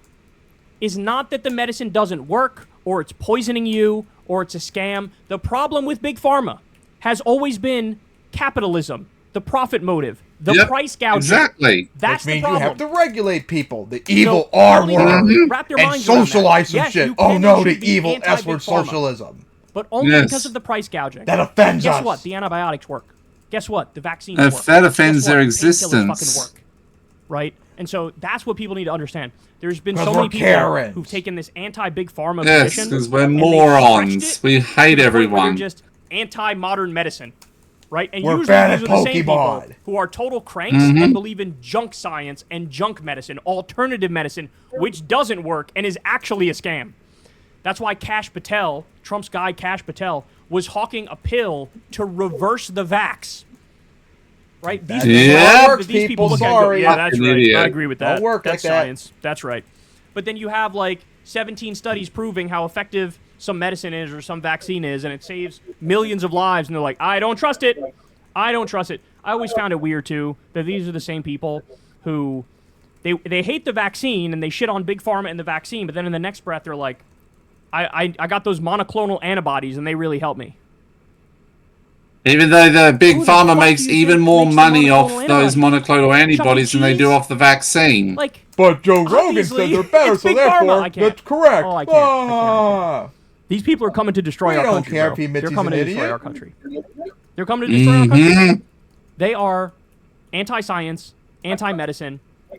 is not that the medicine doesn't work or it's poisoning you or it's a scam. The problem with big pharma has always been capitalism, the profit motive, the price gouging. Exactly. That's Which means the problem. you have to regulate people. The evil So, R people word. need to wrap their And minds around that. socialize some Yes, shit. you Oh can no, and the should be evil anti-big S word pharma. socialism. But only Yes. because of the price gouging. That offends Guess us. what? The antibiotics work. Guess what? The vaccines If work. that offends Guess what? their The painkillers existence. fucking work. Right? And so that's what people need to understand. There's been 'Cause so we're many people Karens. who've taken this anti-big pharma Yes, position. because we're and they've morons. stretched it We hate to the point where everyone. They're just anti-modern medicine. Right? And We're usually bad these at are the same people Pokemon. who are total cranks and believe in junk science and junk medicine, alternative medicine, which doesn't work and is actually a scam. That's why Kash Patel, Trump's guy Kash Patel, was hawking a pill to reverse the vax. Right? These Yeah. Works, these people people, look at it and sorry. go, yeah, that's Fucking right. idiot. I agree with that. Don't work that's like that. science. That's right. But then you have like 17 studies proving how effective some medicine is or some vaccine is, and it saves millions of lives, and they're like, I don't trust it. I don't trust it. I always found it weird too that these are the same people who they hate the vaccine and they shit on big pharma and the vaccine, but then in the next breath they're like, I got those monoclonal antibodies and they really help me. Even though the big Who the pharma fuck makes do you even think more makes the money off monoclonal those monoclonal antibodies than they do Cheese? off the vaccine. Like, But Joe Rogan obviously, said they're better, it's so big pharma. therefore I can't. that's correct. Oh, I can't. I Ah. these people are coming to destroy We our don't country. care bro. if he admits They're he's coming an to destroy idiot. our country. They're coming to destroy our country. They are anti-science, anti-medicine.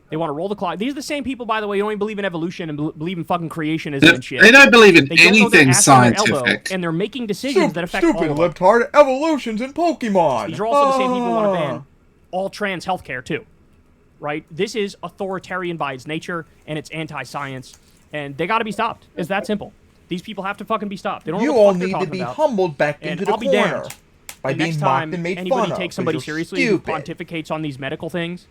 They want to roll the clock. These are the same people, by the way, who don't even believe in evolution and believe in fucking creationism and shit. They don't believe in They don't know their anything ass on their elbow, scientific. and they're making decisions that affect Stupid all of us. libtard evolutions in Pokemon. These are also the same people who want to Ah. ban all trans healthcare too, right? This is authoritarian by its nature, and it's anti-science, and they got to be stopped. It's that simple. These people have to fucking be stopped. They don't know You what the all fuck they're need to talking be about. humbled back And into the I'll be corner damned. by The being next mocked time and made anybody fun of. takes 'cause somebody you're seriously who stupid. pontificates on these medical things,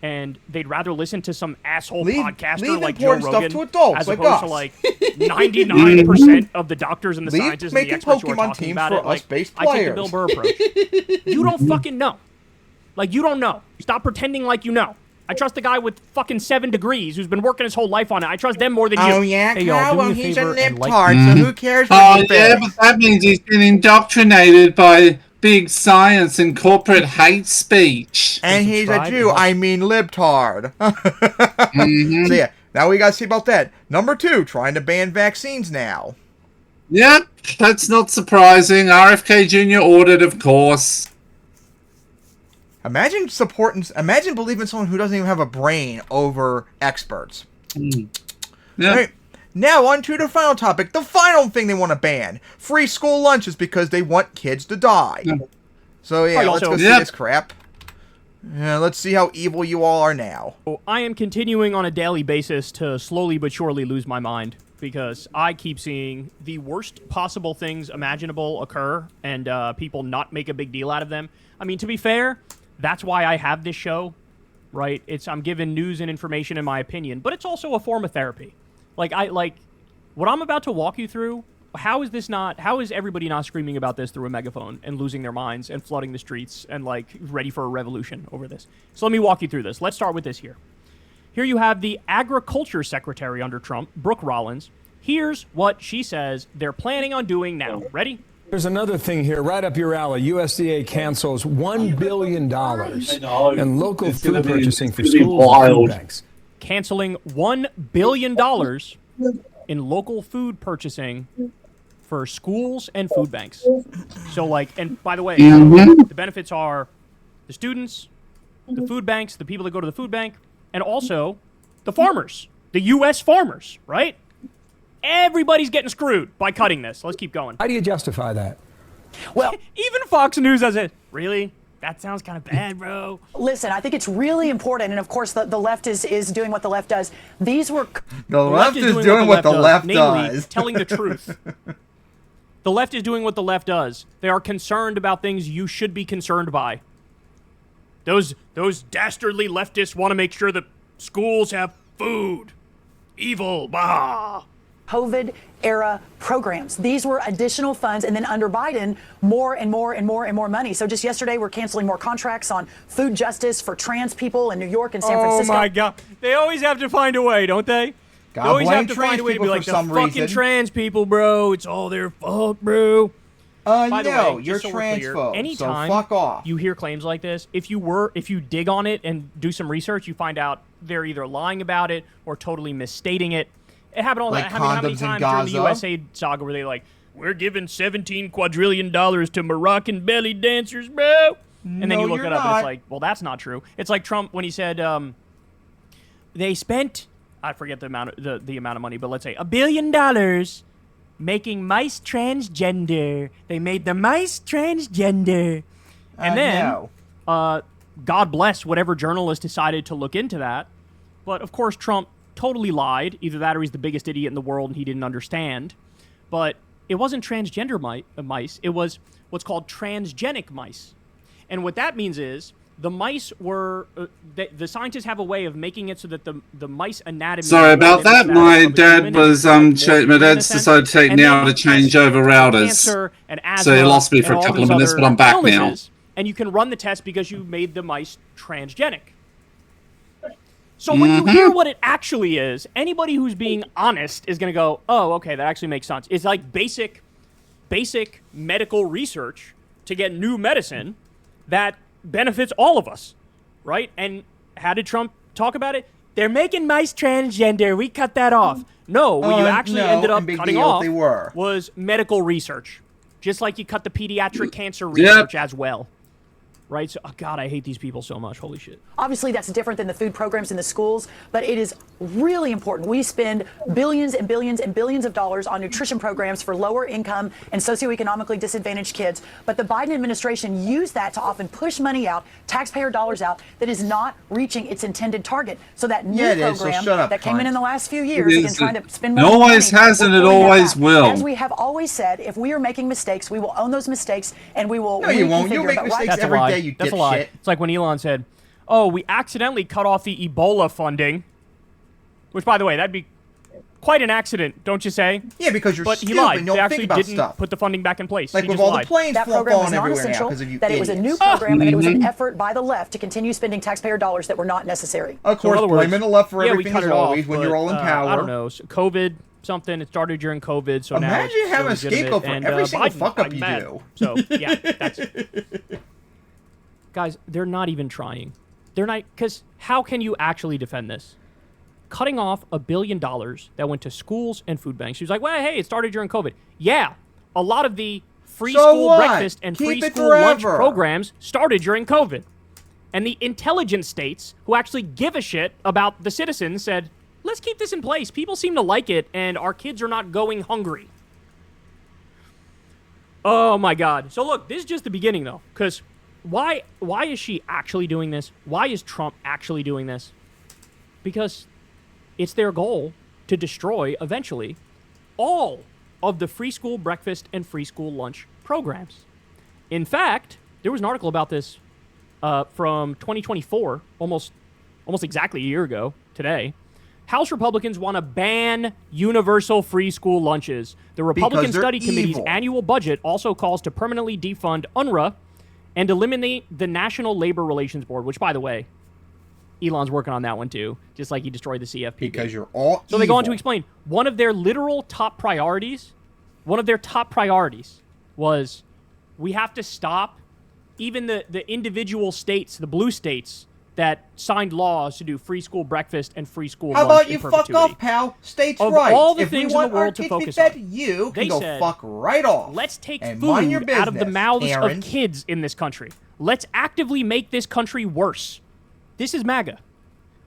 and they'd rather listen to some asshole Leave- podcaster leave like Joe important stuff Rogan to adults as like opposed to us. like 99% of the doctors and the Leave scientists and the making experts who are Pokemon talking teams about for it. Like, us-based I take the Bill players. Burr approach. You don't fucking know. Like, you don't know. Stop pretending like you know. I trust the guy with fucking 7 degrees who's been working his whole life on it. I trust them more than you. Oh yeah, Hey, y'all, Kyle, do me well a he's a favor and like- libtard, so who cares what Oh he yeah, thinks? but that means he's been indoctrinated big science and corporate hate speech. And he's a subscribe Jew, and I mean libtard. So yeah, now we gotta see about that. Number 2, trying to ban vaccines now. Yep, that's not surprising. RFK Jr. ordered, of course. Imagine believing someone who doesn't even have a brain over experts. Yeah. Right. Now on to the final topic, the final thing they want to ban. Free school lunches because they want kids to die. So yeah, let's go see this crap. Let's see how evil you all are now. I am continuing on a daily basis to slowly but surely lose my mind because I keep seeing the worst possible things imaginable occur and people not make a big deal out of them. I mean, to be fair, that's why I have this show, right? I'm giving news and information in my opinion, but it's also a form of therapy. Like what I'm about to walk you through, how is everybody not screaming about this through a megaphone and losing their minds and flooding the streets and like ready for a revolution over this? So let me walk you through this. Let's start with this here. Here you have the Agriculture Secretary under Trump, Brooke Rollins. Here's what she says they're planning on doing now. Ready? There's another thing here, right up your alley. USDA cancels $1 billion in local food purchasing for schools and food banks. Canceling $1 billion in local food purchasing for schools and food banks. So like, and by the way, the benefits are the students, the food banks, the people that go to the food bank, and also the farmers, the U.S. farmers, right? Everybody's getting screwed by cutting this. Let's keep going. How do you justify that? Well, even Fox News has it. Really? That sounds kind of bad, bro. Listen, I think it's really important, and of course the left is doing what the left does. These were... The left is doing what the left namely, does. telling the truth. The left is doing what the left does. They are concerned about things you should be concerned by. Those dastardly leftists want to make sure that schools have food. Evil. Bah. COVID-era programs. These were additional funds, and then under Biden, more and more and more and more money. So just yesterday, we're canceling more contracts on food justice for trans people in New York and San Francisco. Oh my God. They always have to find a way, don't they? They always have to find a way to be like, the fucking trans people, bro. It's all their fault, bro. By the way, you're just so we're clear, transphobe, anytime so fuck off. you hear claims like this, if you dig on it and do some research, you find out they're either lying about it or totally misstating it. It happened all like that. How many times during the USA saga were they like, we're giving $17 quadrillion to Moroccan belly dancers, bro? And then you look it up and it's like, well, that's not true. It's like Trump when he said they spent, I forget the amount of money, but let's say $1 billion making mice transgender. They made the mice transgender. And then, God bless whatever journalist decided to look into that. But of course, Trump totally lied. Either that or he's the biggest idiot in the world and he didn't understand. But it wasn't transgender mice. It was what's called transgenic mice. And what that means is the mice were... the scientists have a way of making it so that the mice anatomy... Sorry about that. My dad was... my dad's decided to take now to change over routers. So he lost me for a couple of minutes, but I'm back now. And you can run the test because you made the mice transgenic. So when you hear what it actually is, anybody who's being honest is going to go, oh, okay, that actually makes sense. It's like basic medical research to get new medicine that benefits all of us, right? And how did Trump talk about it? They're making mice transgender. We cut that off. No, what you actually ended up cutting off was medical research, just like you cut the pediatric cancer research as well. Right? So, oh God, I hate these people so much. Holy shit. Obviously, that's different than the food programs in the schools, but it is really important. We spend billions and billions and billions of dollars on nutrition programs for lower income and socioeconomically disadvantaged kids. But the Biden administration used that to often push money out, taxpayer dollars out, that is not reaching its intended target. So that new program that came in the last few years, again, trying to spend money. It always has and it always will. As we have always said, if we are making mistakes, we will own those mistakes and we will No, you won't. You'll make mistakes every day. That's a lie. It's like when Elon said, oh, we accidentally cut off the Ebola funding. Which, by the way, that'd be quite an accident, don't you say? Yeah, because you're stupid. But he lied. They actually didn't put the funding back in place. Like he with just all lied. the planes that program was falling non-essential, everywhere now because of you that it was a new program, and it was an effort by the left to continue spending taxpayer dollars that were not necessary. Of course, blaming the left for everything as always when you're all in power. I don't know. COVID, something. It started during COVID, so now imagine having a scapegoat for every single fuck-up you do. So, yeah, that's... Guys, they're not even trying. They're not... Because how can you actually defend this? Cutting off $1 billion that went to schools and food banks. She was like, well, hey, it started during COVID. Yeah, a lot of the free school breakfast and free school lunch programs started during COVID. And the intelligent states who actually give a shit about the citizens said, let's keep this in place. People seem to like it, and our kids are not going hungry. Oh my God. So look, this is just the beginning though, because why is she actually doing this? Why is Trump actually doing this? Because it's their goal to destroy, eventually, all of the free school breakfast and free school lunch programs. In fact, there was an article about this from 2024, almost exactly a year ago today. House Republicans want to ban universal free school lunches. The Republican Study Committee's annual budget also calls to permanently defund UNRWA and eliminate the National Labor Relations Board, which, by the way, Elon's working on that one too, just like he destroyed the CFPB. Because you're all So they go on to explain one of their literal top priorities, was we have to stop even the individual states, the blue states, that signed laws to do free school breakfast and free school lunch. How about you fuck off, pal? States' Of rights. all the if things we want in the world our to kids focus be fed, on, you they can go said, fuck right off. Let's take and food mind your out of the business, mouths Karens. of kids in this country. Let's actively make this country worse. This is MAGA.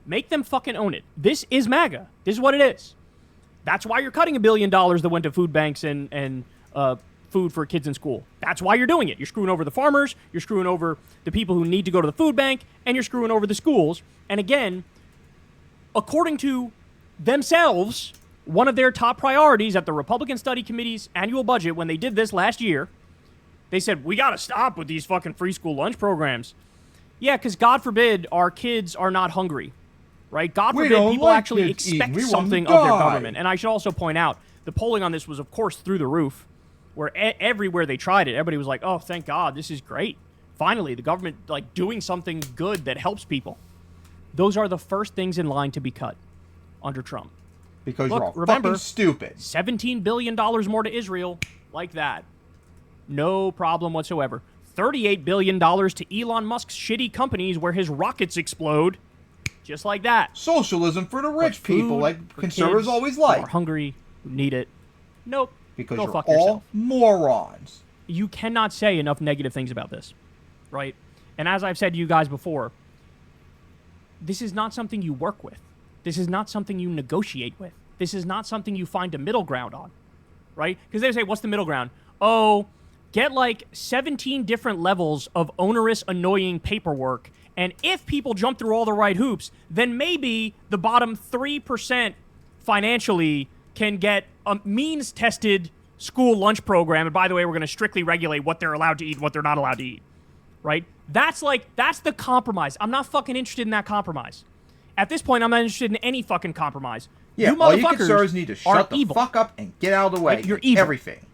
Make them fucking own it. This is MAGA. This is what it is. That's why you're cutting $1 billion that went to food banks and food for kids in school. That's why you're doing it. You're screwing over the farmers, you're screwing over the people who need to go to the food bank, and you're screwing over the schools. And again, according to themselves, one of their top priorities at the Republican Study Committee's annual budget, when they did this last year, they said, we got to stop with these fucking free school lunch programs. Yeah, because God forbid our kids are not hungry, right? God We forbid don't people like actually kids eating. expect We want them something to of their die. government. And I should also point out, the polling on this was, of course, through the roof, where everywhere they tried it, everybody was like, oh, thank God, this is great. Finally, the government, like, doing something good that helps people. Those are the first things in line to be cut under Trump. Because Look, you're all remember, fucking stupid. $17 billion more to Israel, like that. No problem whatsoever. $38 billion to Elon Musk's shitty companies where his rockets explode, just like that. Socialism for the rich But food people, like for conservatives kids always who like. are hungry, who need it. Nope. Because Go you're fuck all yourself. morons. You cannot say enough negative things about this, right? And as I've said to you guys before, this is not something you work with. This is not something you negotiate with. This is not something you find a middle ground on, right? Because they say, what's the middle ground? Oh, get like 17 different levels of onerous, annoying paperwork, and if people jump through all the right hoops, then maybe the bottom 3% financially can get a means-tested school lunch program. And by the way, we're going to strictly regulate what they're allowed to eat and what they're not allowed to eat, right? That's the compromise. I'm not fucking interested in that compromise. At this point, I'm not interested in any fucking compromise. Yeah, you all you motherfuckers conservatives need to are shut the evil. fuck up and get out of the way. Right? You're with evil. Everything.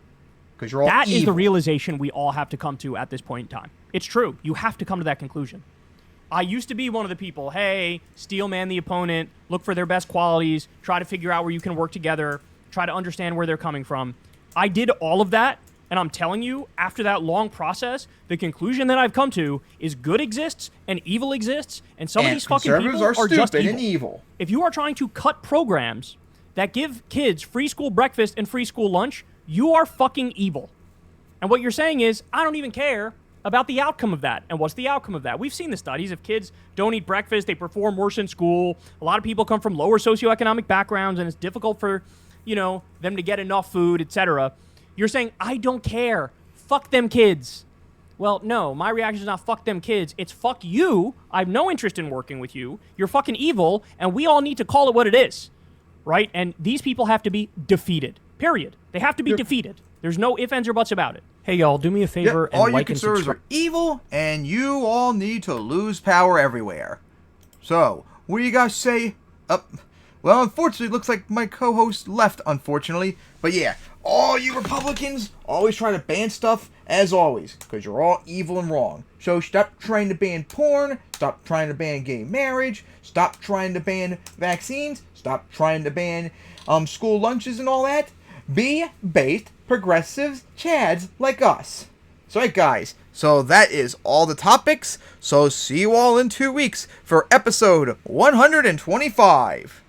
Because you're all That evil. is the realization we all have to come to at this point in time. It's true. You have to come to that conclusion. I used to be one of the people, hey, steel man the opponent, look for their best qualities, try to figure out where you can work together, try to understand where they're coming from. I did all of that, and I'm telling you, after that long process, the conclusion that I've come to is good exists and evil exists, and some of And these fucking conservatives people are are just stupid evil. and evil. If you are trying to cut programs that give kids free school breakfast and free school lunch, you are fucking evil. And what you're saying is, I don't even care about the outcome of that. And what's the outcome of that? We've seen the studies. If kids don't eat breakfast, they perform worse in school. A lot of people come from lower socioeconomic backgrounds, and it's difficult for, them to get enough food, etc. You're saying, I don't care. Fuck them kids. Well, no, my reaction is not fuck them kids. It's fuck you. I have no interest in working with you. You're fucking evil, and we all need to call it what it is, right? And these people have to be defeated, period. They have to be defeated. There's no ifs, ands, or buts about it. Hey, y'all, do me a favor all and you like and conservatives subscribe. are evil, and you all need to lose power everywhere. So, what do you guys say? Well, unfortunately, it looks like my co-host left, unfortunately. But yeah, all you Republicans always try to ban stuff, as always, because you're all evil and wrong. So stop trying to ban porn, stop trying to ban gay marriage, stop trying to ban vaccines, stop trying to ban school lunches and all that. Be based progressives chads like us. So hey guys, so that is all the topics. So see you all in 2 weeks for episode 125.